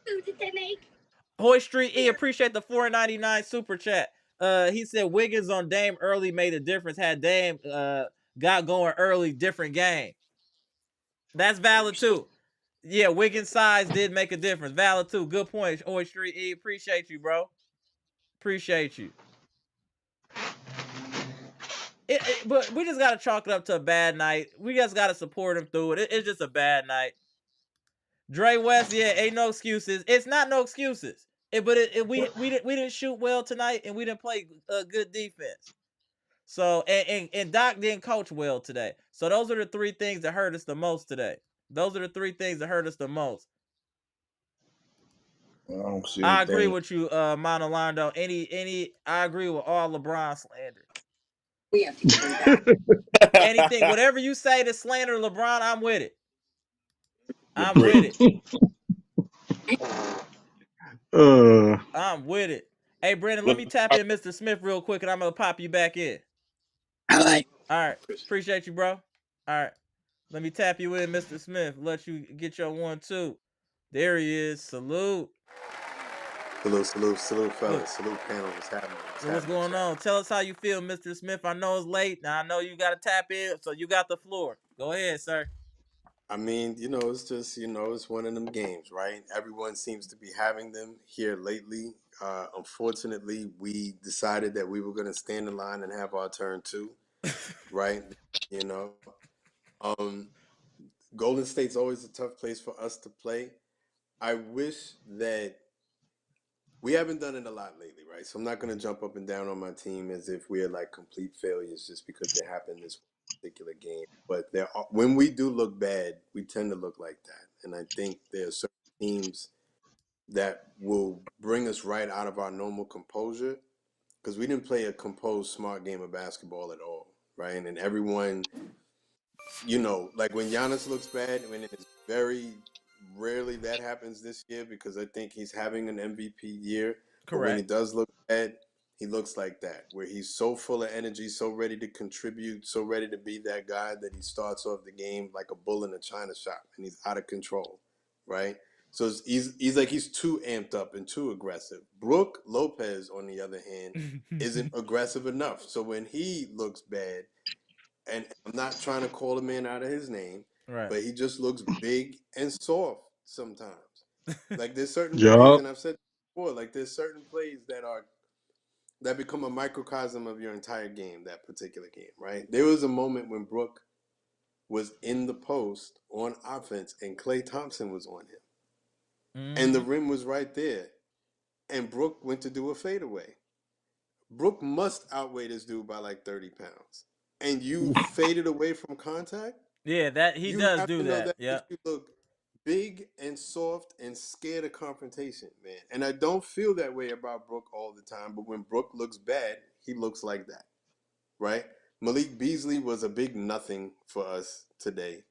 Who did they make? Hoy Street E, appreciate the $4.99 super chat. He said Wiggins on Dame early made a difference. Had Dame got going early, different game. That's valid too. Yeah, Wiggins' size did make a difference. Valid too. Good point, Hoy Street E. Appreciate you, bro. Appreciate you. But we just gotta chalk it up to a bad night. We just gotta support him through it. It's just a bad night. Dre West, yeah, ain't no excuses. It's not no excuses. We didn't shoot well tonight, and we didn't play good defense. So and Doc didn't coach well today. So those are the three things that hurt us the most today. Those are the three things that hurt us the most. I don't see I agree anything. with you, Monolando. I agree with all LeBron slander. We have to give him that. Anything, whatever you say to slander LeBron, I'm with it. You're I'm with great. it. uh, I'm with it. Hey, Brandon, let Look, me tap in Mr. Smith real quick, and I'm gonna pop you back in. All right. All right, appreciate you, bro. All right, let me tap you in, Mr. Smith. Let you get your 1-2. There he is. Salute. Salute, Look, fellas. Salute, panel. What's happening? what's going Chat? on? Tell us how you feel, Mr. Smith. I know it's late. Now I know you got to tap in, so you got the floor. Go ahead, sir. I mean, it's just, it's one of them games, right? Everyone seems to be having them here lately. Unfortunately, we decided that we were going to stand in line and have our turn too, right? You know, um, Golden State's always a tough place for us to play. I wish that we haven't done it a lot lately, right? So I'm not going to jump up and down on my team as if we're like complete failures just because they happen this particular game. But when we do look bad, we tend to look like that. And I think there are certain teams that will bring us right out of our normal composure because we didn't play a composed, smart game of basketball at all, right? And everyone like when Giannis looks bad, I mean, it's very rarely that happens this year because I think he's having an MVP year. But when he Correct. does look bad, he looks like that, where he's so full of energy, so ready to contribute, so ready to be that guy that he starts off the game like a bull in a china shop, and he's out of control, right? So he's too amped up and too aggressive. Brooke Lopez, on the other hand, isn't aggressive enough. So when he looks bad, and I'm not trying to call a man out of his name, Right. but he just looks big and soft sometimes. Like there's certain plays, yup. and I've said before, like there's certain plays that become a microcosm of your entire game, that particular game, right? There was a moment when Brooke was in the post on offense and Klay Thompson was on him. And the Mm-hmm. rim was right there. And Brooke went to do a fadeaway. Brooke must outweigh this dude by like 30 pounds. And you faded away from contact? Yeah, that he You does have do to know that. that makes Yep. you look big and soft and scared of confrontation, man. And I don't feel that way about Brooke all the time, but when Brooke looks bad, he looks like that, right? Malik Beasley was a big nothing for us today,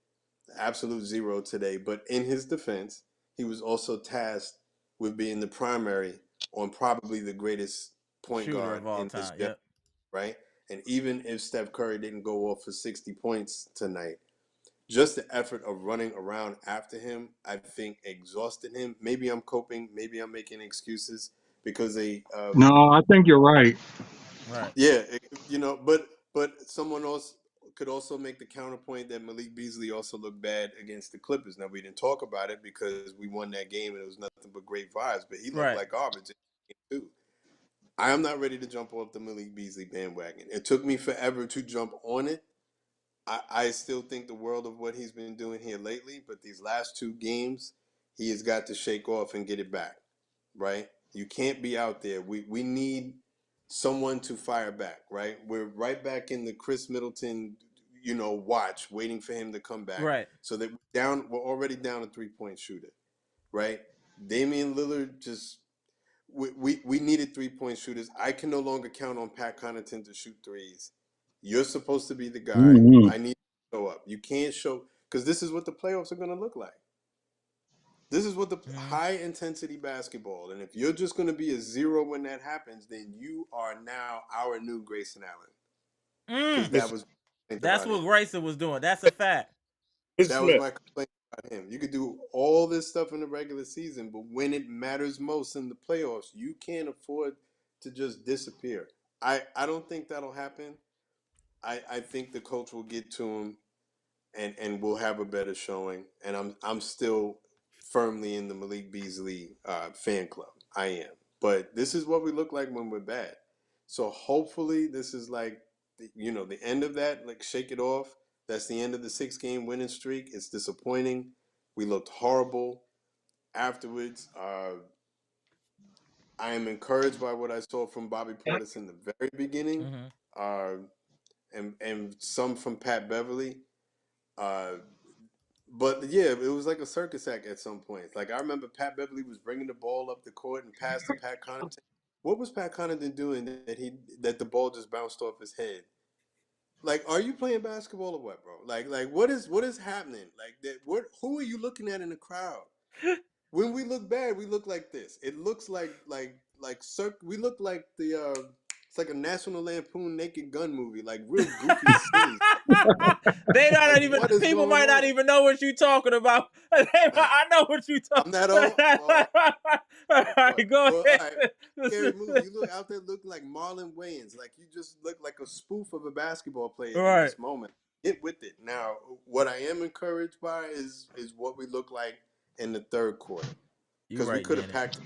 absolute zero today. But in his defense, he was also tasked with being the primary on probably the greatest point Shooter guard of all in this time. generation, Yep. right? And even if Steph Curry didn't go off for 60 points tonight, just the effort of running around after him, I think exhausted him. Maybe I'm coping. Maybe I'm making excuses because No, I think you're right. Right. yeah, but someone else could also make the counterpoint that Malik Beasley also looked bad against the Clippers. Now we didn't talk about it because we won that game and it was nothing but great vibes, but he looked Right. like garbage too. I am not ready to jump off the Malik Beasley bandwagon. It took me forever to jump on it. I still think the world of what he's been doing here lately, but these last two games, he has got to shake off and get it back, right? You can't be out there. We need someone to fire back, right? We're right back in the Chris Middleton, watch, waiting for him to come back. Right. So that we're already down a 3-point shooter, right? Damian Lillard just we needed 3-point shooters. I can no longer count on Pat Connaughton to shoot threes. You're supposed to be the guy. Hmm. I need to show up. You can't show because this is what the playoffs are going to look like. This is what the Mm-hmm. high intensity basketball. And if you're just going to be a zero when that happens, then you are now our new Grayson Allen. Because that Miss was my complaint That's about what him. Grayson was doing. That's a fact. Mr. That was Smith. my complaint about him. You could do all this stuff in the regular season, but when it matters most in the playoffs, you can't afford to just disappear. I don't think that'll happen. I think the coach will get to him and we'll have a better showing. And I'm still firmly in the Malik Beasley fan club. I am. But this is what we look like when we're bad. So hopefully this is like the end of that. Like shake it off. That's the end of the 6-game winning streak. It's disappointing. We looked horrible afterwards. I am encouraged by what I saw from Bobby Portis in the very beginning, Mm-hmm. uh, and some from Pat Beverly. Uh, But yeah, it was like a circus act at some point. Like I remember Pat Beverly was bringing the ball up the court and passed to Pat Connaughton. What was Pat Connaughton doing that the ball just bounced off his head? Like, are you playing basketball or what, bro? Like what is happening? Like that? Who are you looking at in the crowd? When we look bad, we look like this. It looks we look like it's like a National Lampoon Naked Gun movie, like real goofy scenes. They Like not even. what is People going might not on? even know what you talking about. I know what you I'm not old. talking. All right, go Well, all right. Scary movie. ahead. You look out there looking like Marlon Wayans. Like you just look like a spoof of a basketball player All in right. this moment. Get with it. Now, what I am encouraged by is what we look like in the third quarter. You Because we right, could have Janet. packed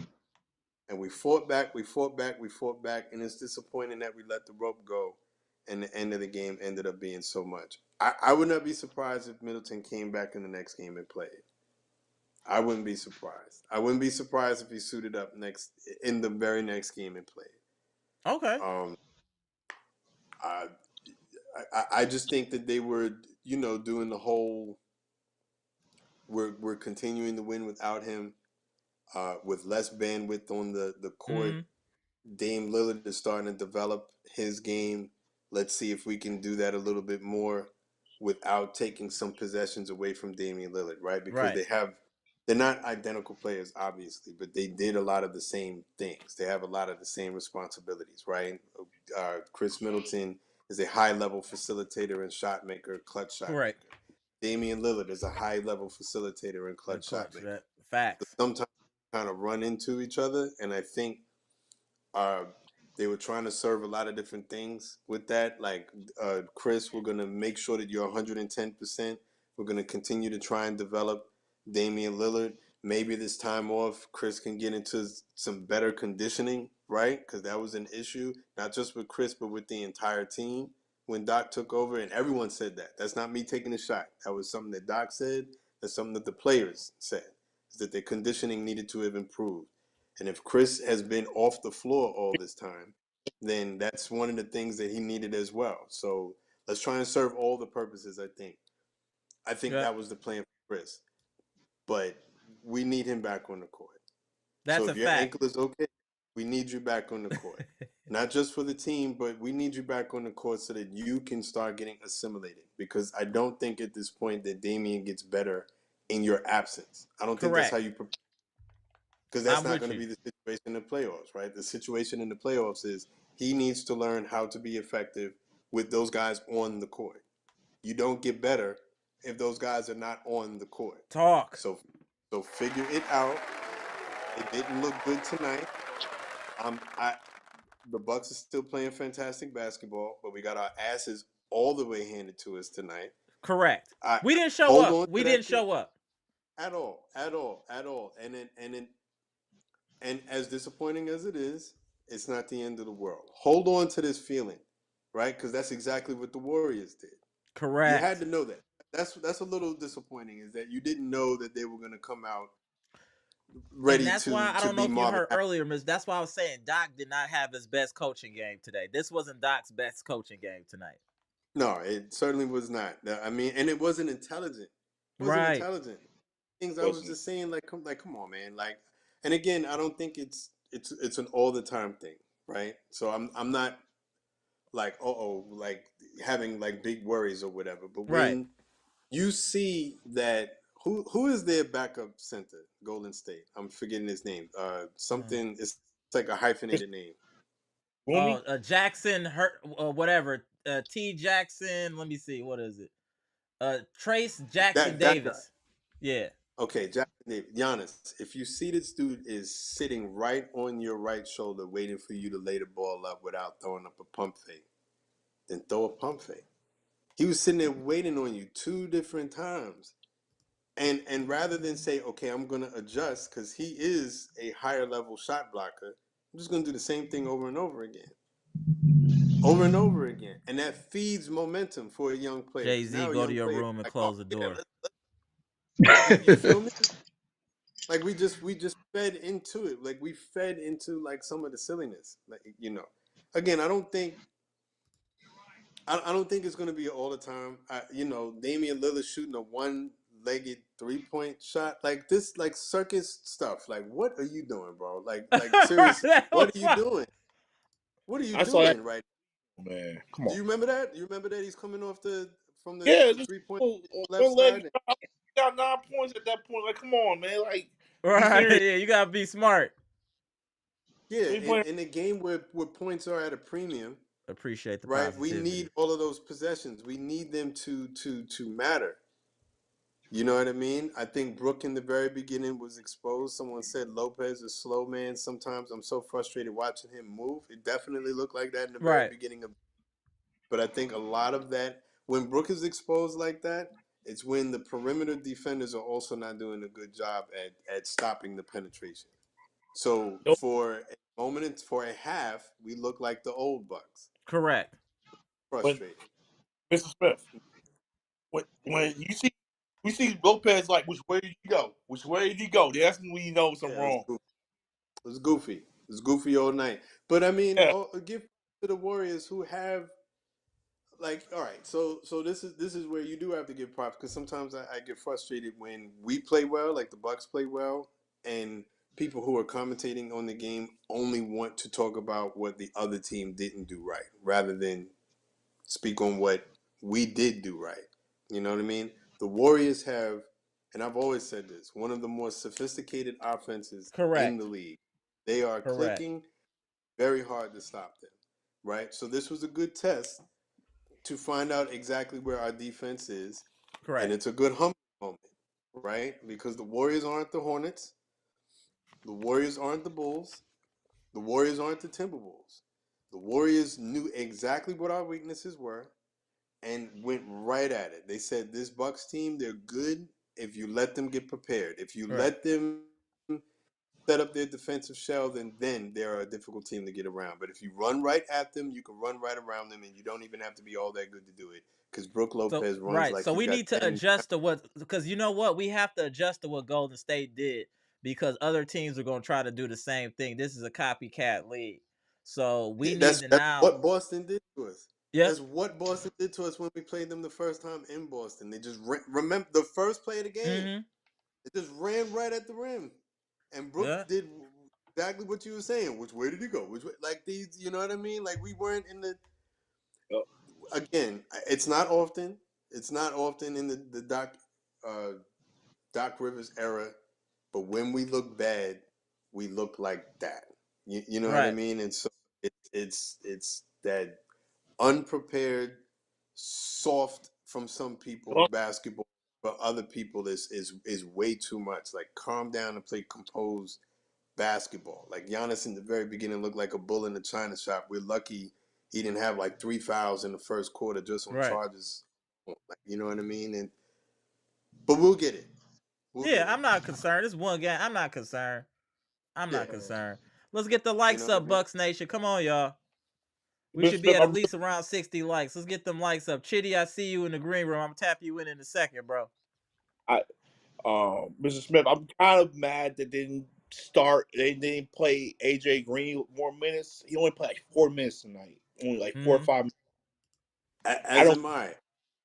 and we fought back, we fought back, we fought back, and it's disappointing that we let the rope go and the end of the game ended up being so much. I would not be surprised if Middleton came back in the next game and played. I wouldn't be surprised. I wouldn't be surprised if he suited up in the very next game and played. Okay. Um, I, I just think that they were, doing the whole. We're continuing to win without him, with less bandwidth on the court. Mm-hmm. Dame Lillard is starting to develop his game. Let's see if we can do that a little bit more without taking some possessions away from Damian Lillard, right? Because Right. they're not identical players, obviously, but they did a lot of the same things. They have a lot of the same responsibilities, right? Chris Middleton is a high-level facilitator and shot maker, clutch shot Right. maker. Damian Lillard is a high-level facilitator and The clutch shot clutch. maker. That So facts. sometimes kind of run into each other, and I think uh, they were trying to serve a lot of different things with that. Like, Chris, we're going to make sure that you're 110%. We're going to continue to try and develop Damian Lillard. Maybe this time off, Chris can get into some better conditioning, right? Because that was an issue, not just with Chris, but with the entire team when Doc took over. And everyone said that. That's not me taking a shot. That was something that Doc said. That's something that the players said, is that their conditioning needed to have improved. And if Chris has been off the floor all this time, then that's one of the things that he needed as well. So let's try and serve all the purposes, I think. I think Yep. that was the plan for Chris. But we need him back on the court. So That's a if your fact. ankle is okay, we need you back on the court. Not just for the team, but we need you back on the court so that you can start getting assimilated. Because I don't think at this point that Damian gets better in your absence. I don't think that's how Correct. you prepare, because that's I'm not with going to you. be the situation in the playoffs, right? The situation in the playoffs is he needs to learn how to be effective with those guys on the court. You don't get better if those guys are not on the court. Talk. So figure it out. It didn't look good tonight. I The Bucks are still playing fantastic basketball, but we got our asses all the way handed to us tonight. Correct. I We didn't show hold up. on We to didn't that feeling show up. at all, at all, at all. And as disappointing as it is, it's not the end of the world. Hold on to this feeling, right? Because that's exactly what the Warriors did. You had Correct. to know that. That's a little disappointing, is that you didn't know that they were going to come out And ready that's why I to don't know be if you Marvin. heard earlier, Miss. That's why I was saying Doc did not have his best coaching game today. This wasn't Doc's best coaching game tonight. No, it certainly was not. I mean, and it wasn't intelligent. It wasn't Right. intelligent. Things I was Wasn't just saying, come on, man. Like, and again, I don't think it's an all the time thing, right? So I'm not like like having like big worries or whatever. But Right. when you see that, who is their backup center? Golden State. I'm forgetting his name. Something. It's like a it? hyphenated name. Oh, Boomy? Jackson hurt whatever. T Jackson. Let me see. What is it? Trace Jackson That guy. Davis. Yeah. Okay, Jackson Davis. Giannis, if you see this dude is sitting right on your right shoulder waiting for you to lay the ball up without throwing up a pump fake, then throw a pump fake. He was sitting there waiting on you 2 different times. And rather than say, okay, I'm going to adjust because he is a higher level shot blocker, I'm just going to do the same thing over and over again. Over and over again. And that feeds momentum for a young player. Jay Because Z, now a go to young your player is room and like, oh, close the yeah, door. you feel me? Like we just fed into it. Like we fed into like some of the silliness. Like, again, I don't think it's going to be all the time. Damian Lillard shooting a one-legged 3-point shot like this, like circus stuff. Like, what are you doing, bro? Like seriously, That what was are you fun. doing? What are you I saw that. doing right? Man, come Do on. you remember that? You remember that he's coming off from the Yeah, the just 3-point left one leg. side? He got 9 points at that point. Like, come on, man. Like, be Right. serious. Yeah, you gotta be smart. Yeah, We playing. in a game where points are at a premium, Appreciate the right? We positivity. need all of those possessions. We need them to matter. You know what I mean? I think Brook in the very beginning was exposed. Someone said Lopez is slow man. Sometimes I'm so frustrated watching him move. It definitely looked like that in the very Right. beginning of. But I think a lot of that, when Brook is exposed like that, it's when the perimeter defenders are also not doing a good job at stopping the penetration. So Yo, for a moment, for a half, we look like the old Bucks. Correct. when Frustrating. Mr. Smith, when you see we see Lopez, like, which way did he go? Which way did he go? That's when you know Yeah, something wrong. It was goofy. It was goofy all night. But I mean, Yeah, give to the Warriors who have, like, all right. So this is where you do have to give props, because sometimes I get frustrated when we play well, like the Bucks play well, and people who are commentating on the game only want to talk about what the other team didn't do right, rather than speak on what we did do right. You know what I mean? The Warriors have, and I've always said this, one of the more sophisticated offenses in the Correct. league. They are Correct. clicking, very hard to stop them, right? So this was a good test to find out exactly where our defense is, and Correct. it's a good humbling moment, right? Because the Warriors aren't the Hornets, the Warriors aren't the Bulls, the Warriors aren't the Timberwolves. The Warriors knew exactly what our weaknesses were and went right at it. They said, this Bucks team, they're good if you let them get prepared. If you Right. let them set up their defensive shell, then they're a difficult team to get around. But if you run right at them, you can run right around them, and you don't even have to be all that good to do it. Because Brook So Lopez runs right. like So he's we got need to 10. adjust to what, because you know what? We have to adjust to what Golden State did, because other teams are gonna try to do the same thing. This is a copycat league. So we Yeah, need that's to that's now. what Boston did to us. Yep. That's what Boston did to us when we played them the first time in Boston. They just remember the first play of the game. Mm-hmm. It just ran right at the rim, and Brook Yeah. did exactly what you were saying. Which way did he go? Which way? Like these, you know what I mean? Like we weren't in the. yo, Again, it's not often. It's not often in the doc, Doc Rivers era, but when we look bad, we look like that. You know what I Right. mean? And so it's that unprepared, soft from some people basketball, but other people is way too much. Like calm down and play composed basketball. Like Giannis in the very beginning looked like a bull in the china shop. We're lucky he didn't have like 3 fouls in the first quarter just on Right. charges. Like, you know what I mean? And but we'll get it. We'll Yeah, get it. I'm not concerned. It's one game. I'm not concerned. I'm Yeah. not concerned. Let's get the You likes know what up, I mean? Bucks Nation. Come on, y'all. We Mr. should be Smith, at I'm least around 60 likes. Let's get them likes up. Chitty, I see you in the green room. I'm gonna tap you in a second, bro. I, Mr. Smith, I'm kind of mad that they didn't start. They didn't play AJ Green more minutes. He only played like 4 minutes tonight. Only like 4 or 5 minutes. I As don't. am I.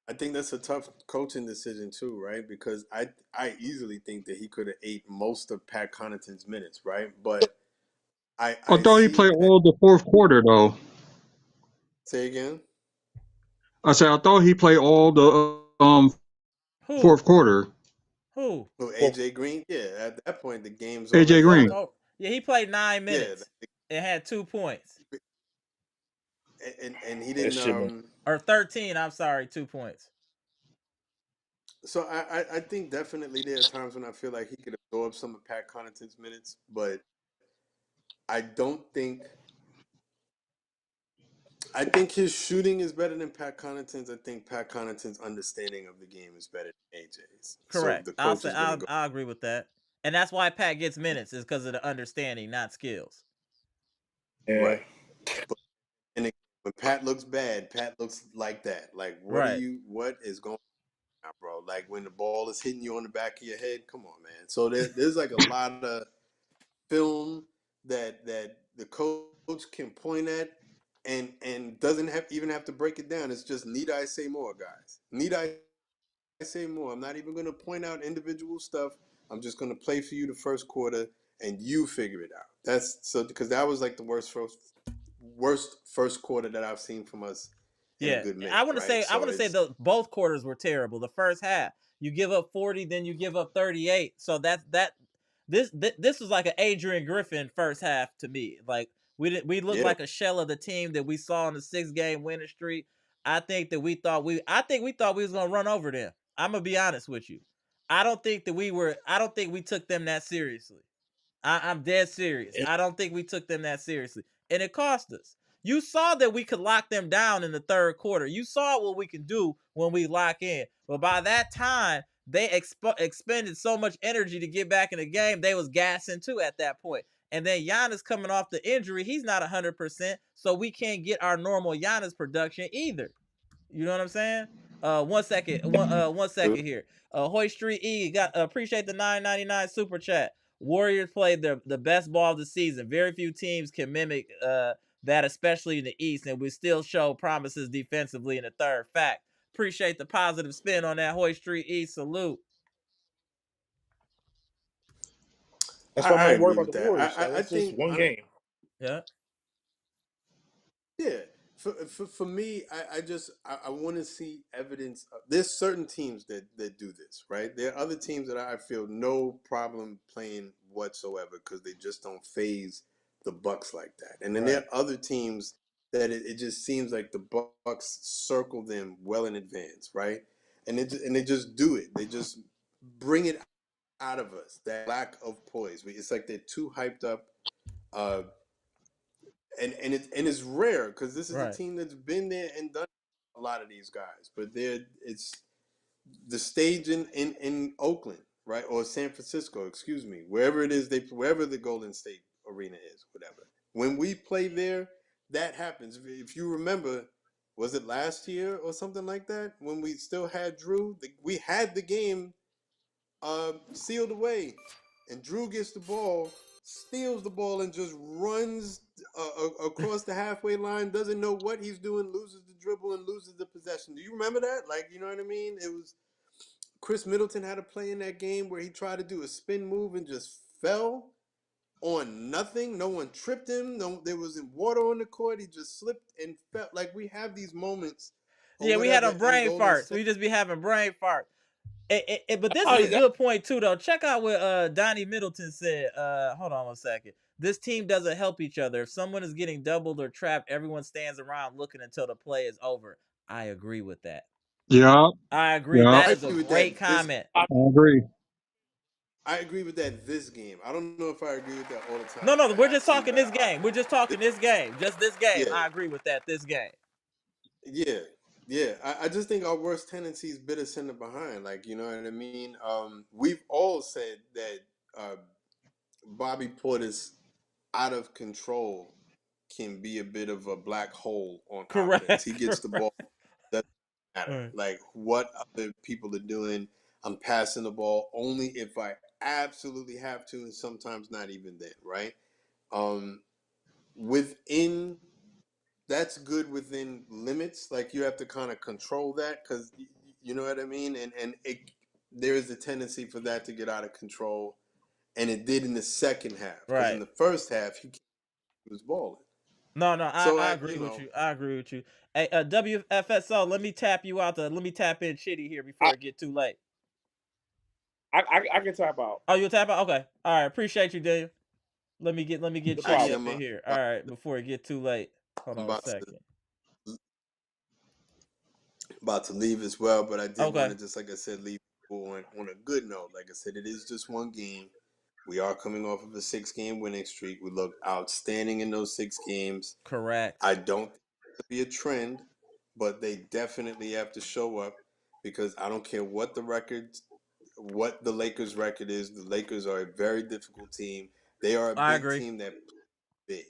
I think that's a tough coaching decision too, right? Because I easily think that he could have ate most of Pat Connaughton's minutes, right? But I I thought he see played Pat. all the fourth quarter though. Say again. I said I thought he played all the Who? fourth quarter. Who? Oh, Well, AJ Green. Yeah, at that point the game's AJ already Oh, Green. over. oh. Yeah, he played 9 minutes Yeah, and had 2 points. and he that didn't. shit was. Or 13, I'm sorry, 2 points. So I think definitely there are times when I feel like he could absorb some of Pat Connaughton's minutes, but I don't think I think his shooting is better than Pat Connaughton's. I think Pat Connaughton's understanding of the game is better than AJ's. So Correct. the I'll coach say is going to go. I'll agree with that. And that's why Pat gets minutes, is because of the understanding, not skills. Yeah. Right. But and when Pat looks bad, Pat looks like that. Like Right. what is going on, bro? Like when the ball is hitting you on the back of your head. Come on, man. So there's like a lot of film that the coach can point at and doesn't have even have to break it down. It's just need I say more, guys? Need I say more? I'm not even going to point out individual stuff. I'm just going to play for you the first quarter and you figure it out. That's so because that was like the worst first quarter that I've seen from us in a Yeah, good I minute, want to right? say I So want to say it's the both quarters were terrible. The first half, you give up 40, then you give up 38. So this was like an Adrian Griffin first half to me. Like we looked yeah. like a shell of the team that we saw in the 6 game winning streak. I think we thought we was gonna run over them. I'm gonna be honest with you. I don't think we took them that seriously. I'm dead serious. And I don't think we took them that seriously, and it cost us. You saw that we could lock them down in the third quarter. You saw what we can do when we lock in. But by that time, they expended so much energy to get back in the game. They was gassing too at that point. And then Giannis coming off the injury, he's not 100%, so we can't get our normal Giannis production either. You know what I'm saying? One second here. Hoist Street E got appreciate the 9.99 super chat. Warriors played the best ball of the season. Very few teams can mimic that, especially in the East, and we still show promises defensively in the third. Fact. Appreciate the positive spin on that Hoist Street E. Salute. that's why I'm I not worried agree about with the that. Warriors. I It's just think one game. Yeah. Yeah, for me, I want to see evidence. There's certain teams that do this, right? There are other teams that I feel no problem playing whatsoever because they just don't phase the Bucks like that. And then there Right. are other teams that it just seems like the Bucks circle them well in advance, right? And they just do it. They just bring it out of us. That lack of poise. It's like they're too hyped up. Uh, and it's rare because this is a Right. team that's been there and done a lot of these guys, but it's the stage in Oakland, right, or San Francisco, excuse me, wherever it is wherever the Golden State Arena is, whatever. When we play there, that happens. If you remember, was it last year or something like that when we still had Drew? We had the game sealed away, and Drew gets the ball, steals the ball, and just runs across the halfway line. Doesn't know what he's doing, loses the dribble and loses the possession. Do you remember that? Like, you know what I mean? It was Chris Middleton had a play in that game where he tried to do a spin move and just fell on nothing. No one tripped him. No, there wasn't water on the court. He just slipped and fell. Like we have these moments or Yeah, we had whatever them in brain Golden farts. State. We just be having brain farts. But this Oh, is a yeah, good point too, though. Check out what Donnie Middleton said. Hold on one second. This team doesn't help each other. If someone is getting doubled or trapped, everyone stands around looking until the play is over. I agree with that. Yeah, I agree. yeah, That I is a agree with that. great comment. I agree. I agree with that this game. I don't know if I agree with that all the No, time, no, but we're I just absolutely talking this do. game. We're just talking this game. Just this game. Yeah, I agree with that. This game. yeah, yeah. I just think our worst tendencies bit us in the behind. Like, you know what I mean? We've all said that uh, Bobby Portis out of control can be a bit of a black hole on offense. Correct. He gets the ball, doesn't matter. Correct. Like what other people are doing, I'm passing the ball only if I absolutely have to, and sometimes not even then, right? Um, within that's good within limits. Like you have to kind of control that because you know what I mean. There is a tendency for that to get out of control, and it did in the second half because in Right. the first half he was balling. No, no, So I I, agree with you. I agree with you. Hey, WFSO, let me tap you out. Let me tap in Chitty here I, before it get too late. I can tap out. Oh, you'll tap out? Okay. All right. Appreciate you, Daniel. Let me get No Chitty actually problem. up in here. All right, before it get too late. Hold I'm on a second. about to leave as well, but I did want Okay. to just like I said leave people on a good note. Like I said, it is just one game. We are coming off of a 6-game winning streak. We looked outstanding in those 6 games. Correct. I don't think it'll be a trend, but they definitely have to show up because I don't care what the Lakers record is. The Lakers are a very difficult team. They are a I big agree. team that big,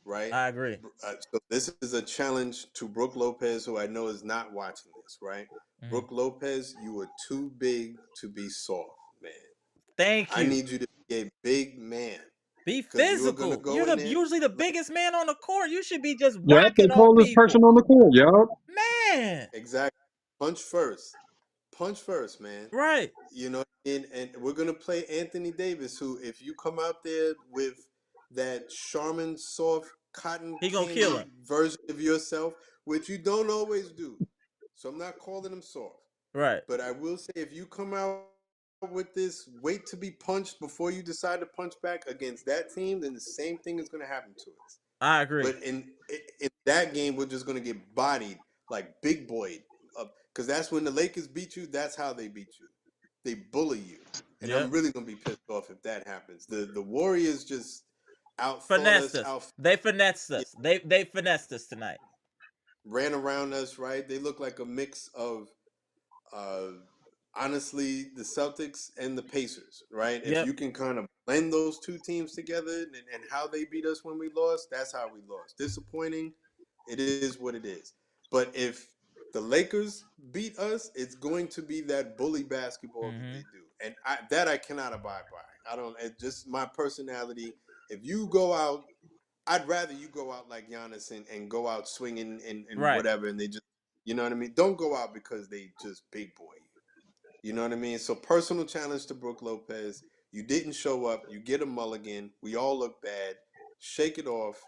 right? I agree. So this is a challenge to Brooke Lopez, who I know is not watching this, right? Mhm. Brooke Lopez, you are too big to be soft, man. Thank I you. need you to be a big man Be because you are gonna physical. go You're in the there usually the like biggest man on the court. You should be just Yep, the whacking on tallest person people. on the court. Yep. Man. exactly punch first, man. Right. You know, and we're gonna play Anthony Davis, who if you come out there with that Charmin soft cotton He gonna kill candy him. version of yourself, which you don't always do. So I'm not calling him soft. Right. But I will say if you come out with this wait to be punched before you decide to punch back against that team, then the same thing is gonna happen to us. I agree. But in that game, we're just gonna get bodied like big boy, because that's when the Lakers beat you. That's how they beat you. They bully you, and I'm Yep. really gonna be pissed off if that happens. The Warriors just outthought Finessed us, us. They finessed yeah, us. They finessed us tonight. ran around us. Right? They look like a mix of uh, honestly, the Celtics and the Pacers, right? If Yep. you can kind of blend those two teams together and how they beat us when we lost, that's how we lost. Disappointing. It is what it is. But if the Lakers beat us, it's going to be that bully basketball that Mm-hmm. they do. And that I cannot abide by. I don't, it's just my personality. If you go out, I'd rather you go out like Giannis and go out swinging and Right. whatever, and they just, you know what I mean? Don't go out because they just big boy you. You know what I mean? So personal challenge to Brooke Lopez. You didn't show up. You get a mulligan. We all look bad. Shake it off.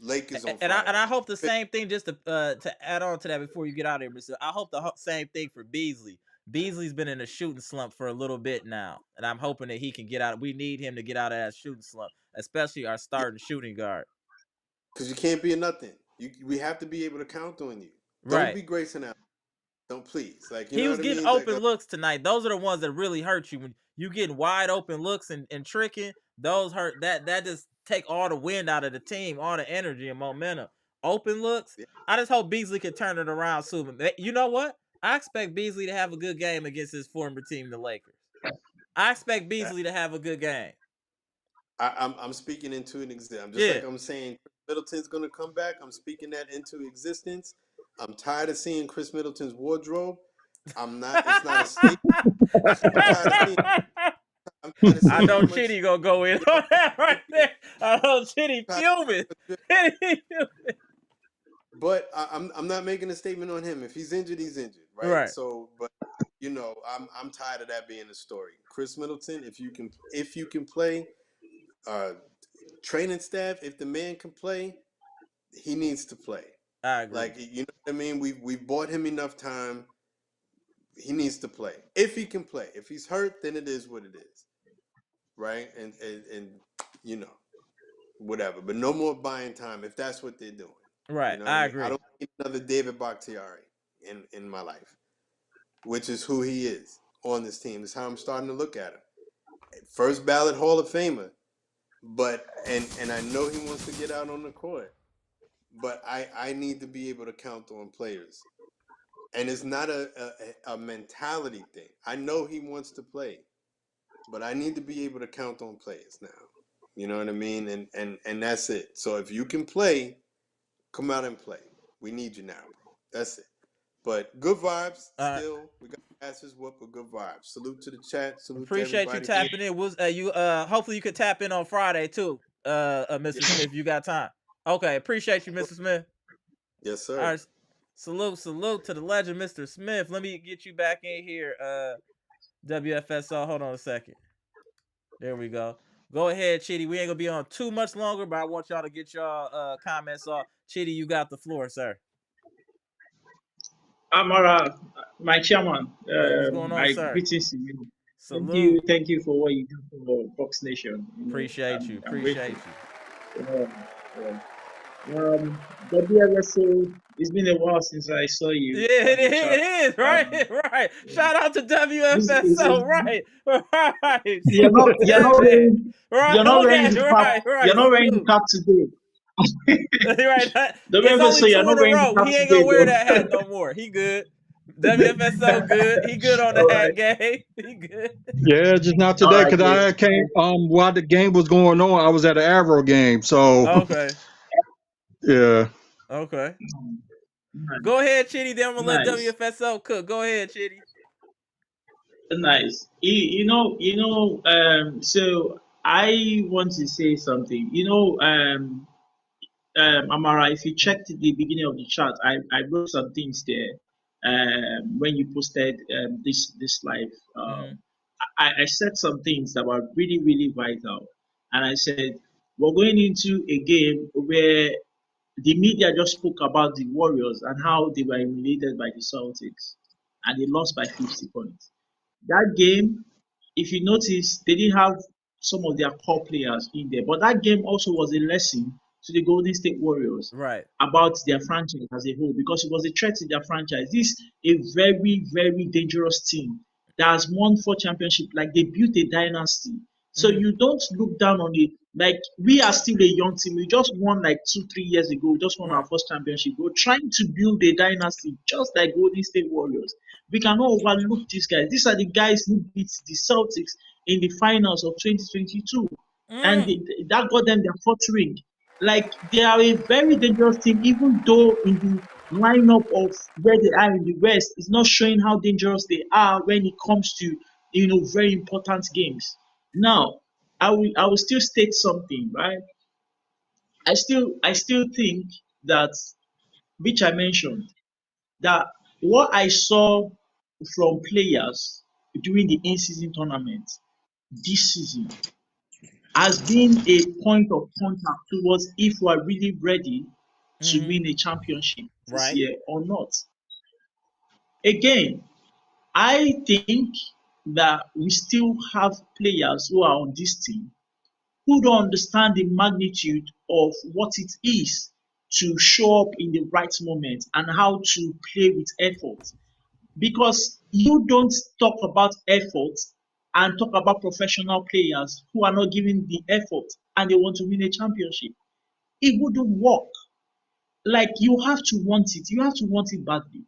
Lake is on And fire. I hope the same thing, just to add on to that before you get out of here, Mister. I hope the same thing for Beasley. Beasley's been in a shooting slump for a little bit now, and I'm hoping that he can get out. We need him to get out of that shooting slump, especially our Yeah, starting shooting guard. because you can't be a nothing. We have to be able to count on you. Don't Right. be Grayson Allen. Don't please. Like you He know was what I getting mean? open looks tonight. Those are the ones that really hurt you when you getting wide open looks and tricking. Those hurt. That just take all the wind out of the team, all the energy and momentum. Open looks. Yeah, I just hope Beasley can turn it around soon. You know what? I expect Beaslly to have a good game against his former team, the Lakers. I expect that, Beasley to have a good game. I'm speaking into an existence. Just Yeah. like I'm saying, Chris Middleton's gonna come back. I'm speaking that into existence. I'm tired of seeing Chris Middleton's wardrobe. I'm not. It's not a statement. I'm tired of seeing. I'm tired of I seeing how know much Chitty gonna go in you know. on that right Yeah, there. I know Chitty tired fuming. of- but I'm not making a statement on him. If he's injured, he's injured, right? Right. So, but you know, I'm tired of that being the story. Chris Middleton, if you can play, uh, training staff, if the man can play, he needs to play. I agree. Like you know what I mean? We've bought him enough time. he needs to play. If he can play. If he's hurt, then it is what it is. Right? And you know, whatever. But no more buying time if that's what they're doing. You Right. know what I I mean? I agree. don't need another David Bakhtiari in my life, which is who he is on this team. Is how I'm starting to look at him. First ballot Hall of Famer, but and I know he wants to get out on the court, but I need to be able to count on players. And it's not a mentality thing. I know he wants to play, but I need to be able to count on players now. You know what I mean? And that's it. So if you can play, come out and play. We need you now, bro. That's it. But good vibes still. We got asses whoop with good vibes. Salute to the chat. Salute to Appreciate you everybody here. tapping in. Was you hopefully you could tap in on Friday too, Mr. Smith, if you got time. Okay, appreciate you, Mr. Smith. Yes, All sir. right, salute to the legend, Mr. Smith. Let me get you back in here, WFSO. Hold on a second. There we go. Go ahead, Chitty. We ain't gonna be on too much longer, but I want y'all to get y'all comments off. Chitty, you got the floor, sir. Amara, my chairman, Hey, what's going on, my sir? greetings to you. Salute. Thank you for what you do for Box Nation. Appreciate you. I'm Appreciate grateful. you. Yeah, yeah. WLSO, it's been a while since I saw Yeah, you on the chat. it is, right? Right. Shout out to This is WFSO, right? Right. you're Salute to not that man. wearing Right. you're not Look wearing at it. the cap. Right, You're right. not wearing the Salute. cap today. Right. It's only WFSO, you're two not in a wearing the row. cap He ain't today gonna wear that hat no more. He good. WFSO good. He good on the all right, hat game. He good. Yeah, just not all today right, because great. I came while the game was going on. I was at an Arrow game, so Okay. yeah. Okay. Nice. Go ahead, Chitty. Then I'm gonna let Nice. WFSO cook. Go ahead, Chitty. Nice. So I want to say something. Amara, if you checked the beginning of the chat, I wrote some things there when you posted this live. Mm-hmm. I said some things that were really, really vital. And I said, we're going into a game where the media just spoke about the Warriors and how they were humiliated by the Celtics and they lost by 50 points. That game, if you notice, they didn't have some of their core players in there. But that game also was a lesson to the Golden State Warriors Right. about their franchise as a whole because it was a threat to their franchise. This is a very, very dangerous team that has won 4 championships. Like they built a dynasty. So Mm-hmm. you don't look down on it. Like we are still a young team. We just won like 2, 3 years ago. We just won our Right. first championship. We're trying to build a dynasty just like Golden State Warriors. We cannot overlook these guys. These are the guys who beat the Celtics in the finals of 2022, and Mm. that got them their fourth ring. Like they are a very dangerous team, even though in the lineup of where they are in the West, it's not showing how dangerous they are when it comes to very important games. Now, I will still state something, right? I still think that, which I mentioned, that what I saw from players during the in-season tournament this season has been a point of contact towards if we are really ready to Mm-hmm. win a championship this Right. year or not. Again, I think that we still have players who are on this team who don't understand the magnitude of what it is to show up in the right moment and how to play with effort. Because you don't talk about effort and talk about professional players who are not giving the effort and they want to win a championship. It wouldn't work. Like you have to want it. You have to want it badly.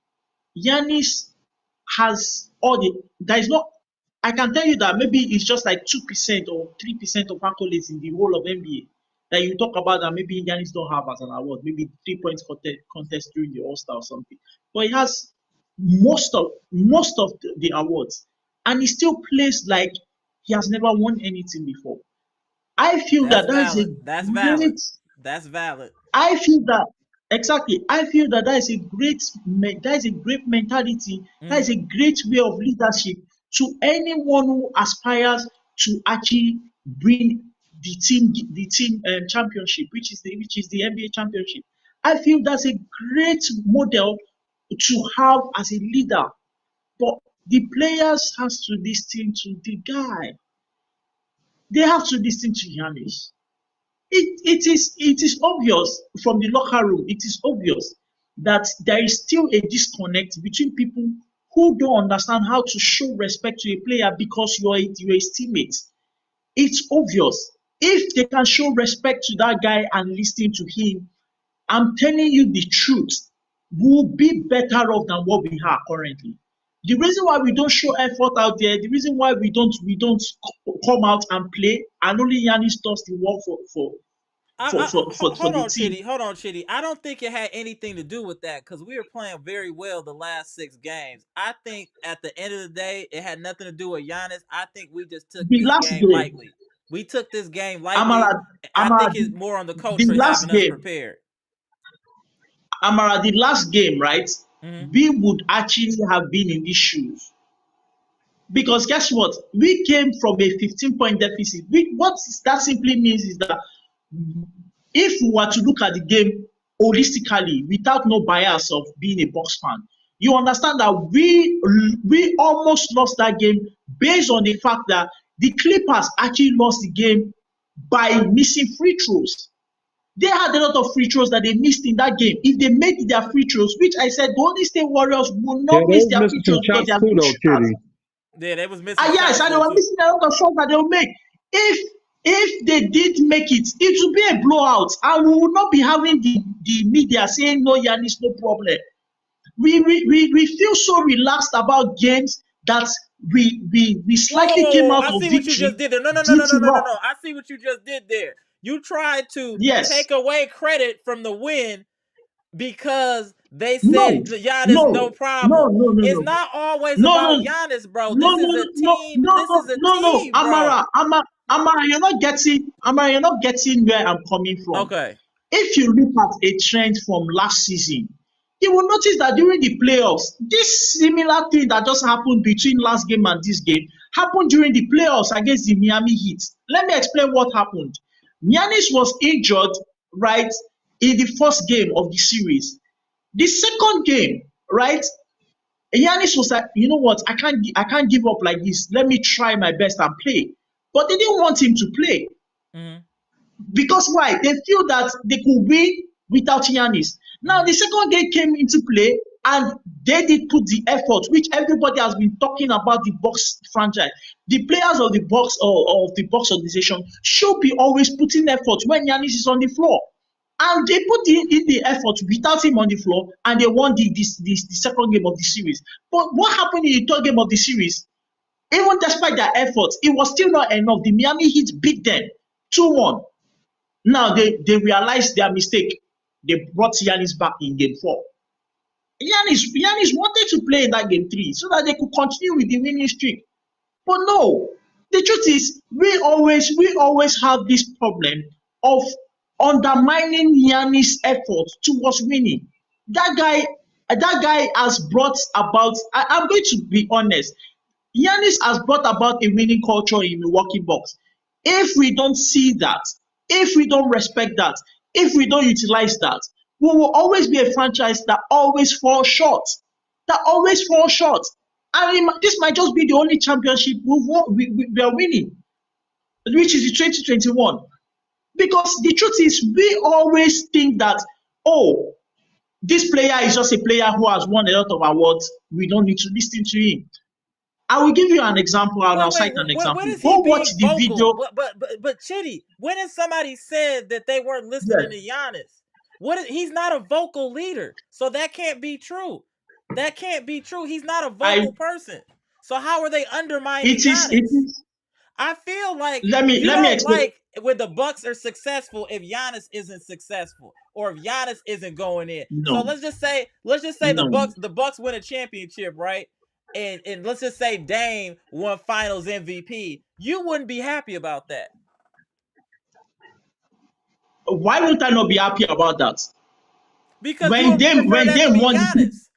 Giannis has all the there is not I can tell you that maybe it's just like 2% or 3% of accolades in the whole of NBA that you talk about that maybe Giannis don't have as an award, maybe 3 points contest during the All-Star or something. But he has most of the awards and he still plays like he has never won anything before. I feel That's that that is a valid. That's valid. great That's valid. I feel that exactly. I feel that that is a great mentality. That is Mm-hmm. a great way of leadership to anyone who aspires to actually bring the team championship, which is the NBA championship. I feel that's a great model to have as a leader. But the players has to listen to the guy. They have to listen to Giannis. It is obvious from the locker room. It is obvious that there is still a disconnect between people who don't understand how to show respect to a player because you're his teammate. It's obvious. If they can show respect to that guy and listen to him, I'm telling you the truth, we'll be better off than what we are currently. The reason why we don't show effort out there, the reason why we don't come out and play, and only Yannis does the work for Hold the on, team. Chitty. Hold on, Chitty. I don't think it had anything to do with that because we were playing very well the last 6 games. I think at the end of the day, it had nothing to do with Giannis. I think we just took The this last game game, lightly. We took this game lightly. Amara, I Amara, think it's more on the coach the for last having us game, prepared. Amara, the last game, right? Mm-hmm. We would actually have been in these shoes. Because guess what? We came from a 15-point deficit. What that simply means is that if we were to look at the game holistically without no bias of being a Bucks fan, you understand that we almost lost that game based on the fact that the Clippers actually lost the game by missing free throws. They had a lot of free throws that they missed in that game. If they made their free throws, which I said Golden State Warriors will Yeah, not they miss was their missing free some throws because they shots are too, good though, shooters. Kitty. Yeah, they was missing Yes, shots and they though were too. missing a lot of shots that they will make. If they did make it, it would be a blowout, and we would not be having the media saying no, Yannis, no problem. We feel so relaxed about games that we Whoa, whoa, slightly whoa, came whoa! out I of see what you just victory did there. No, no, no, due no, no, to no, no, luck. no. I see what you just did there. You tried to Yes. take away credit from the win because they No. said Giannis no No. problem. No. No. No. It's No. not always No. about No. Giannis, bro. No, This no, is a no, team. no, This is no, a no, no, team, bro. Amara, you're not getting where I'm coming from. Okay. If you look at a trend from last season, you will notice that during the playoffs, this similar thing that just happened between last game and this game happened during the playoffs against the Miami Heat. Let me explain what happened. Giannis was injured, right, in the first game of the series. The second game, right, Giannis was like, you know what, I can't give up like this. Let me try my best and play. But they didn't want him to play. Mm-hmm. Because why? They feel that they could win without Giannis. Now Mm-hmm. the second game came into play and they did put the effort, which everybody has been talking about the Bucks franchise. The players of the Bucks or of the Bucks organization should be always putting effort when Giannis is on the floor. And they put in the effort without him on the floor, and they won the second game of the series. But what happened in the third game of the series? Even despite their efforts, it was still not enough. The Miami Heat beat them 2-1. Now they realized their mistake. They brought Giannis back in game 4. Giannis wanted to play in that game 3 so that they could continue with the winning streak. But no, the truth is we always have this problem of undermining Giannis' effort towards winning. That guy has brought about. I'm going to be honest. Giannis has brought about a winning culture in Milwaukee Bucks. If we don't see that, if we don't respect that, if we don't utilize that, we will always be a franchise that always falls short. That always falls short. And this might just be the only championship we are winning, which is the 2021. Because the truth is, we always think that, oh, this player is just a player who has won a lot of awards. We don't need to listen to him. I will give you an example and I'll Wait, cite wait. an When example. is he Go watch being the vocal? video. But Chitty, when has somebody said that they weren't listening to Yes. Giannis? He's not a vocal leader, so that can't be true. That can't be true. He's not a I vocal person. So how are they undermining it Giannis? is I feel like you let me don't explain. like when the Bucks are successful if Giannis isn't successful or if Giannis isn't going in. So No, let's just say no. the Bucks win a championship, right? And let's just say Dame won Finals MVP. You wouldn't be happy about that Why would I not be happy about that? because you When would they prefer when that they to be won the Giannis.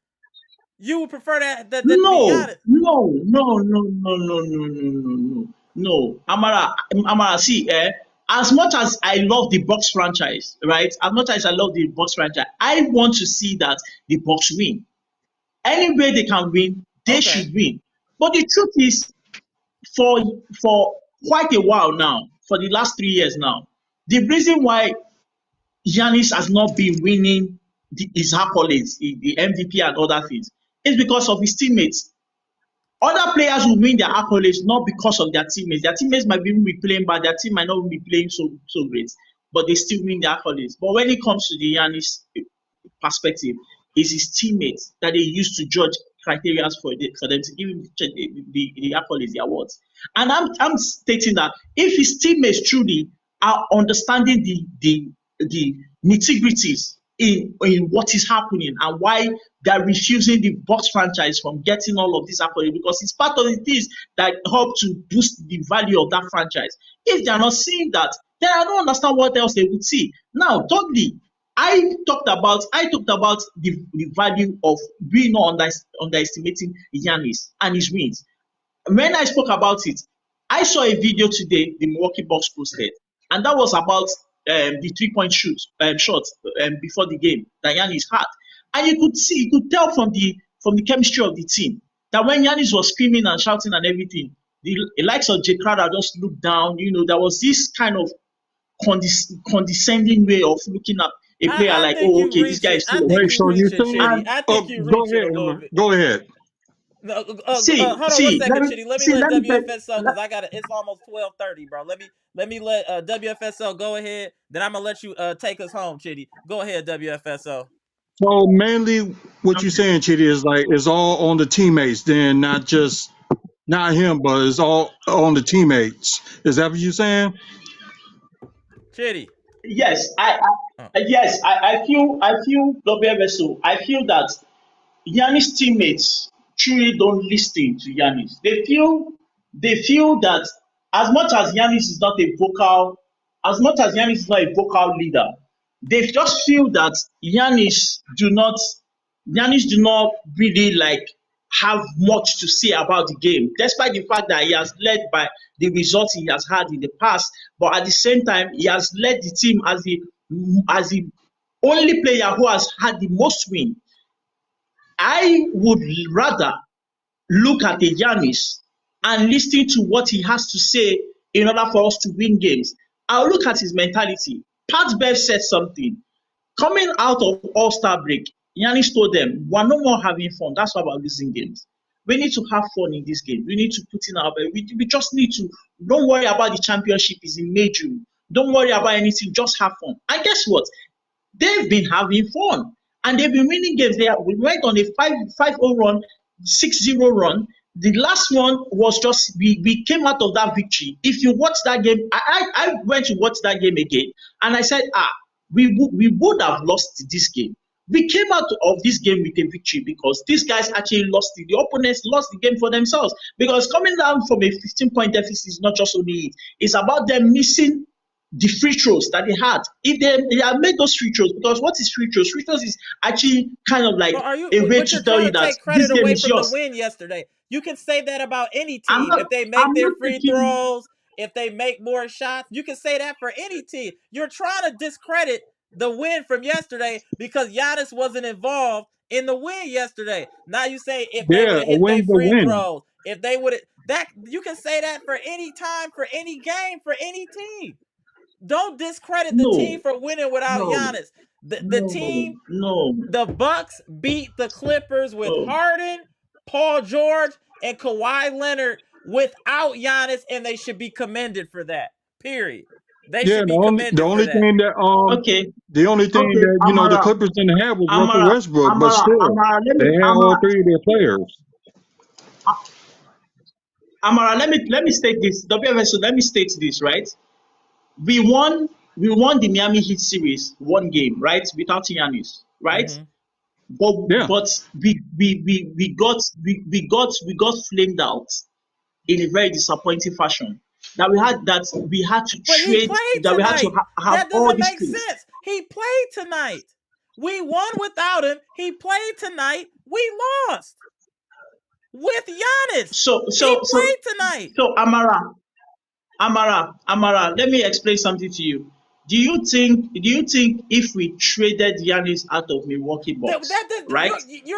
You would prefer that to be no, Giannis. no, no, no, no, no, no, no, no, no. No. Amara, see, as much as I love the Bucks franchise, right? As much as I love the Bucks franchise, I want to see that the Bucks win. Any way they can win, they Okay. should win. But the truth is, for quite a while now, for the last 3 years now, the reason why Giannis has not been winning his accolades, the MVP and other things, is because of his teammates. Other players will win their accolades not because of their teammates. Their teammates might even be playing bad, their team might not be playing so great, but they still win their accolades. But when it comes to the Giannis perspective, is his teammates that they use to judge criteria for them to give him the accolades, the awards. And I'm stating that if his teammates truly are understanding the nitty-gritties in what is happening and why they're refusing the Bucks franchise from getting all of this accolades, because it's part of the things that help to boost the value of that franchise. If they are not seeing that, then I don't understand what else they would see. Now, thirdly, I talked about the value of we not underestimating Giannis and his wins. When I spoke about it, I saw a video today the Milwaukee Bucks posted, and that was about the 3-point shot before the game that Giannis had, and you could tell from the chemistry of the team that when Giannis was screaming and shouting and everything, the likes of Jay Crowder just looked down. There was this kind of condescending way of looking at a player I like, think oh, you okay, this guy reaching. is I still a think Wait, you so you reaching, saying? Chitty. and I Oh, think you go reaching a ahead, little Amara. bit. Go ahead. No, see, hold on one see, second, Chitty. Let me let let me tell WFSL because I got to it's almost 12:30, bro. Let me let WFSL go ahead. Then I'm gonna let you take us home, Chitty. Go ahead, WFSL. So mainly, what you okay. saying, Chitty, is like it's all on the teammates, then not him, but it's all on the teammates. Is that what you saying? Chitty. Yes, Oh. I feel WFSO. I feel that Giannis teammates truly don't listen to Giannis. They feel that as much as Giannis is not a vocal, as much as Giannis is not a vocal leader, they just feel that Giannis do not really like have much to say about the game, despite the fact that he has led by the results he has had in the past. But at the same time, he has led the team as the only player who has had the most win. I would rather look at a Giannis and listen to what he has to say in order for us to win games. I'll look at his mentality. Pat Bev said something. Coming out of All-Star break, Giannis told them, we're no more having fun. That's why we're losing games. We need to have fun in this game. We need to put in our best. We just need to, don't worry about the championship is in May, June. Don't worry about anything. Just have fun. And guess what? They've been having fun and they've been winning games. We went on a 5-0 run, 6-0 run. The last one was just we came out of that victory. If you watch that game, I went to watch that game again, and I said, we would have lost this game. We came out of this game with a victory because these guys actually the opponents lost the game for themselves. Because coming down from a 15-point deficit is not just only it, it's about them missing the free throws that they had. If they had made those free throws, because what is free throws? Free throws is actually kind of like But are you? a way But to you're tell trying you to that take this credit game away is from the yours. win yesterday. You can say that about any I'm team. not If they make I'm their not free taking throws, if they make more shots, you can say that for any team. You're trying to discredit the win from yesterday because Giannis wasn't involved in the win yesterday. Now you say if they would Yeah, have a hit their win's a free win. throws, if they would have that you can say that for any time, for any game, for any team. Don't discredit the team no, for winning without no, Giannis. The no, team no. the Bucks beat the Clippers with Oh, Harden, Paul George, and Kawhi Leonard without Giannis, and they should be commended for that. Period. They Yeah, should be the commended for only that. thing that okay, the only thing okay, that the Amara, Clippers didn't have was Russell Amara, Westbrook, but Amara, still Amara. Let they me had all three of their players. Amara. Let me state this. WFS. Let me state this. Right, we won the Miami Heat series one game, right, without Giannis, right? Mm-hmm. But Yeah, but we got flamed out in a very disappointing fashion. That we had to But he trade. played That we had to tonight. have That all doesn't these make things. sense. He played tonight. We won without him. He played tonight. We lost with Giannis. So He so so played tonight. so Amara, Amara. Let me explain something to you. Do you think if we traded Giannis out of Milwaukee Bucks, right?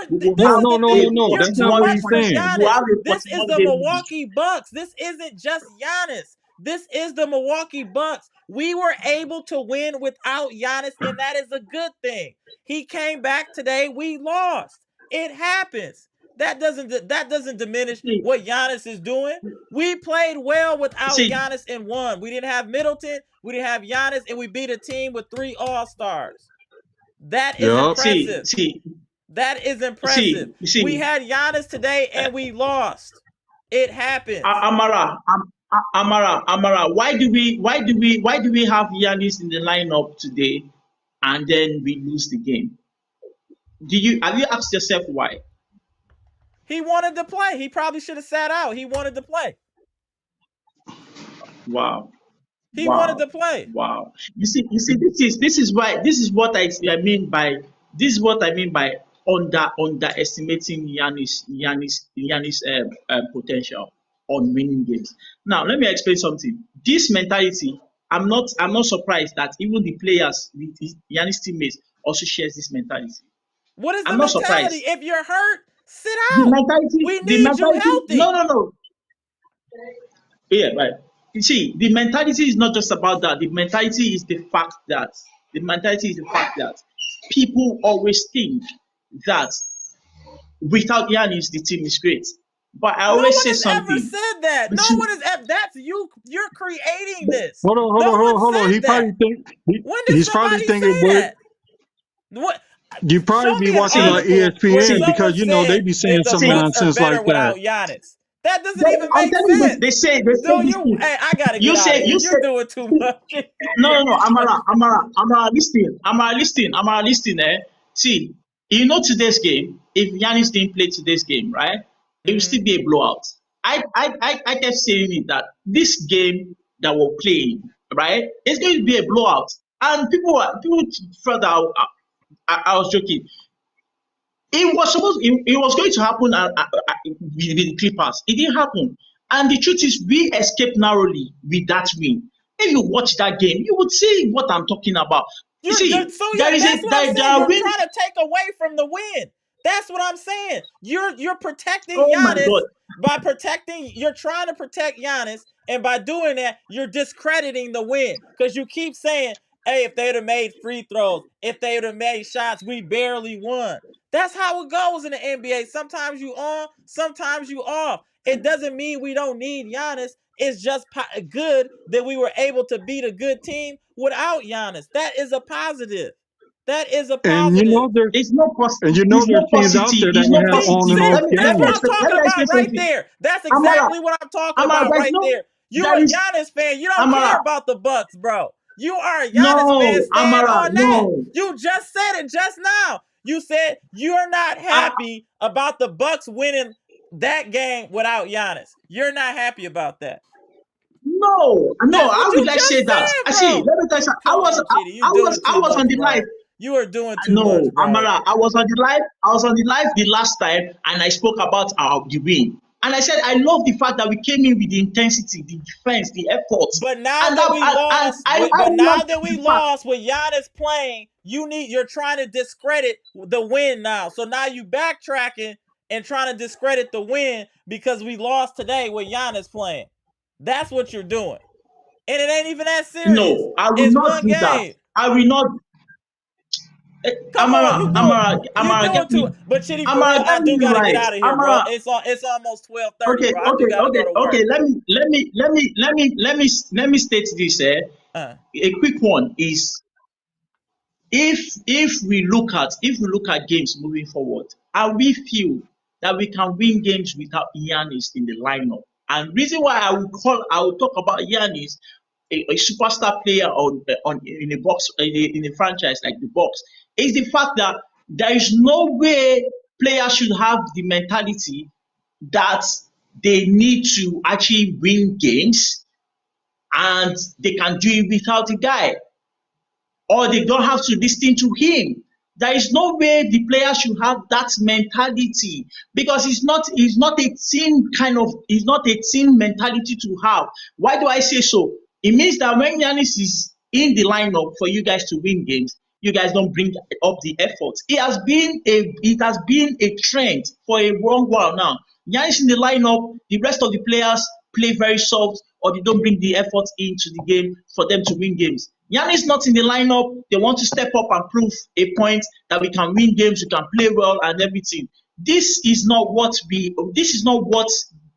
We will This No, is have no, the no, thing. no, a no. You're That's 41 not too what much he's on win. saying. We will Giannis. have a This is 41 the game win. Milwaukee Bucks. This isn't just Giannis. This is the Milwaukee Bucks. We were able to win without Giannis, and that is a good thing. He came back today. We lost. It happens. That doesn't diminish See, what Giannis is doing. We played well without see, Giannis and won. We didn't have Middleton. We didn't have Giannis, and we beat a team with 3 All-Stars. That is Yup. see, impressive. see, That is impressive. see, We see. had Giannis today and we lost. It happens. Amara. Why do we have Giannis in the lineup today, and then we lose the game? Have you asked yourself why? He wanted to play. He probably should have sat out. He wanted to play. Wow. He wanted Wow, to play. wow. You see, this is what I mean by underestimating Giannis potential on winning games. Now, let me explain something. This mentality, I'm not surprised that even the players, the Giannis teammates, also shares this mentality. What is the I'm not mentality? surprised. If you're hurt, sit The out. mentality, We the need you mentality. No, healthy. no, no. Yeah, right. You see, the mentality is not just about that. The mentality is the fact that people always think that without Giannis, the team is great. But I No always one say has ever something. said that. You No see, one has ever. That's you. You're creating this. Hold on, hold No on, hold one on, hold on. said He probably that. think When did he's probably somebody thinking say what that? What? you probably Show be me an watching on see, article where ESPN see, someone because you know they said be saying that the some see. Bucks are nonsense like better that. without Giannis. That doesn't even I'm make telling you, sense. they say No, this you. thing. Hey, I gotta get You out of say, here. You're doing too see, much. no, no, no, Amara, listen, eh? See, today's game, if Giannis didn't play today's game, right, it will Mm-hmm. still be a blowout. I kept saying it that this game that we're playing, right, it's going to be a blowout. And people felt that I was joking. It was going to happen with the Clippers. It didn't happen. And the truth is, we escaped narrowly with that win. If you watch that game, you would see what I'm talking about. You see, That's what I'm there saying. are You're wins. trying to take away from the win. That's what I'm saying. You're protecting Oh my Giannis God. by protecting. You're trying to protect Giannis, and by doing that, you're discrediting the win because you keep saying, "Hey, if they'd have made free throws, if they'd have made shots, we barely won." That's how it goes in the NBA. Sometimes you on, sometimes you off. It doesn't mean we don't need Giannis. It's just good that we were able to beat a good team without Giannis. That is a positive. That is a And you positive. know there's It's not and you know it's there's not teams out positive. there that It's will not have on positive. and See, off Let that's me what games. I'm explain. Let talking me about explain right something. there. That's Amara, exactly what I'm talking Amara, about right there. You there a is Giannis fan. You don't care Amara. about the Bucks, bro. You are a Giannis fan. No, Stand Amara, on that. no. You just said it just now. You said you're not I, happy about the Bucks winning that game without Giannis. You're not happy about that. no. That's what How would you I say just that? said, I see. bro. Let me tell you something. Come on, Chidi. You're doing I too was on much, the live. bro. You are doing too much, No, bro. Amara, I was on the live the last time, and I spoke about the win. And I said I love the fact that we came in with the intensity, the defense, the effort, But now and that we lost, I but now love that we the fact. lost with Giannis playing, you're trying to discredit the win now. So now you backtracking and trying to discredit the win because we lost today with Giannis playing. That's what you're doing. And it ain't even that serious. No, I will It's not one do that. game. I will not. Come on, you Amara, doing get too. me. But Chitty, for real, Amara, I get me do gotta get right. out of here, bro. Amara, It's almost 12:30, okay, bro. I do gotta go to okay. work. Let me state this. Uh, A quick one is, if we look at games moving forward, and we feel that we can win games without Giannis in the lineup. And reason why I will talk about Giannis, a superstar player on in a box in a franchise like the Bucks, is the fact that there is no way players should have the mentality that they need to actually win games and they can do it without the guy, or they don't have to listen to him. There is no way the player should have that mentality, because it's not a team mentality to have. Why do I say so? It means that when Giannis in the lineup for you guys to win games, you guys don't bring up the effort. It has been a trend for a long while now. Giannis in the lineup, the rest of the players play very soft or they don't bring the effort into the game for them to win games. Giannis not in the lineup, they want to step up and prove a point that we can win games, we can play well and everything. This is not what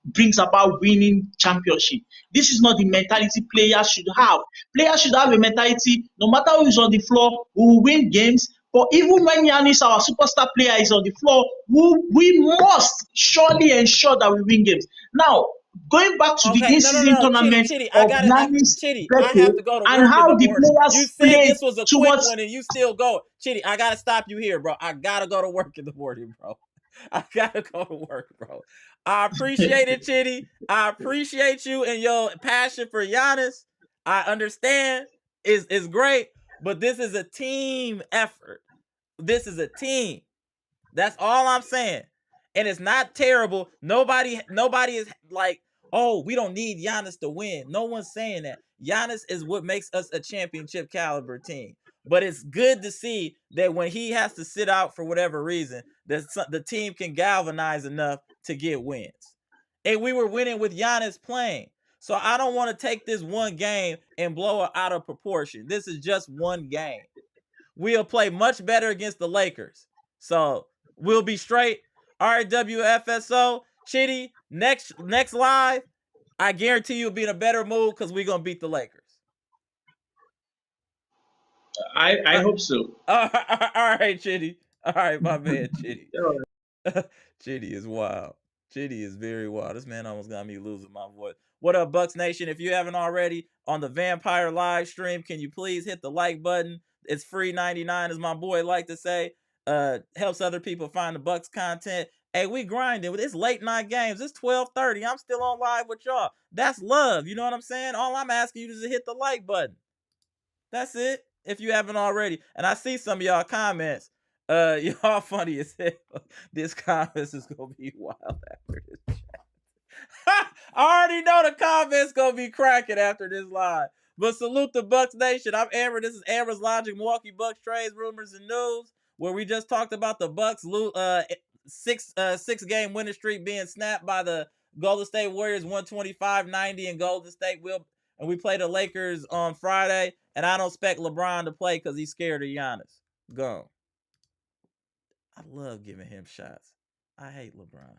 brings about winning championship. This is not the mentality players should have. Players should have a mentality, no matter who is on the floor, we will win games. But even when Giannis, our superstar player, is on the floor, we must surely ensure that we win games. Now, going back to the Okay, in-season no, Chitty, tournament Chitty, I of got it. Giannis' Chitty, I birthday have to go to and work in how the the morning. You players said played this was a quick towards. one, and you still go. Chitty, I gotta stop you here, bro. I gotta go to work in the morning, bro. I gotta go to work, bro. I appreciate it, Chitty. I appreciate you and your passion for Giannis. I understand. Is great, but this is a team effort. This is a team. That's all I'm saying. And it's not terrible. Nobody is like, oh, we don't need Giannis to win. No one's saying that. Giannis is what makes us a championship caliber team. But it's good to see that when he has to sit out for whatever reason, that the team can galvanize enough to get wins. And we were winning with Giannis playing. So I don't want to take this one game and blow it out of proportion. This is just one game. We'll play much better against the Lakers. So we'll be straight. All right, WFSO. Chitty, next live, I guarantee you'll be in a better mood because we're going to beat the Lakers. I hope so. All right, Chitty. All right, my man, Chitty. Chitty is wild. Chitty is very wild. This man almost got me losing my voice. What up, Bucks Nation? If you haven't already on the Vampire live stream, can you please hit the like button? It's free 99, as my boy like to say. Helps other people find the Bucks content. Hey, we grinding. It's late night games. It's 12:30. I'm still on live with y'all. That's love. You know what I'm saying? All I'm asking you is to hit the like button. That's it. If you haven't already. And I see some of y'all comments. Y'all funny as hell. This comments is gonna be wild after this chat. I already know the comments gonna be cracking after this live. But salute the Bucks Nation. I'm Amber. This is Amber's Logic, Milwaukee Bucks trades, rumors, and news, where we just talked about the Bucks six game winning streak being snapped by the Golden State Warriors 125-90, and Golden State will. And we play the Lakers on Friday, and I don't expect LeBron to play because he's scared of Giannis. Go. I love giving him shots. I hate LeBron.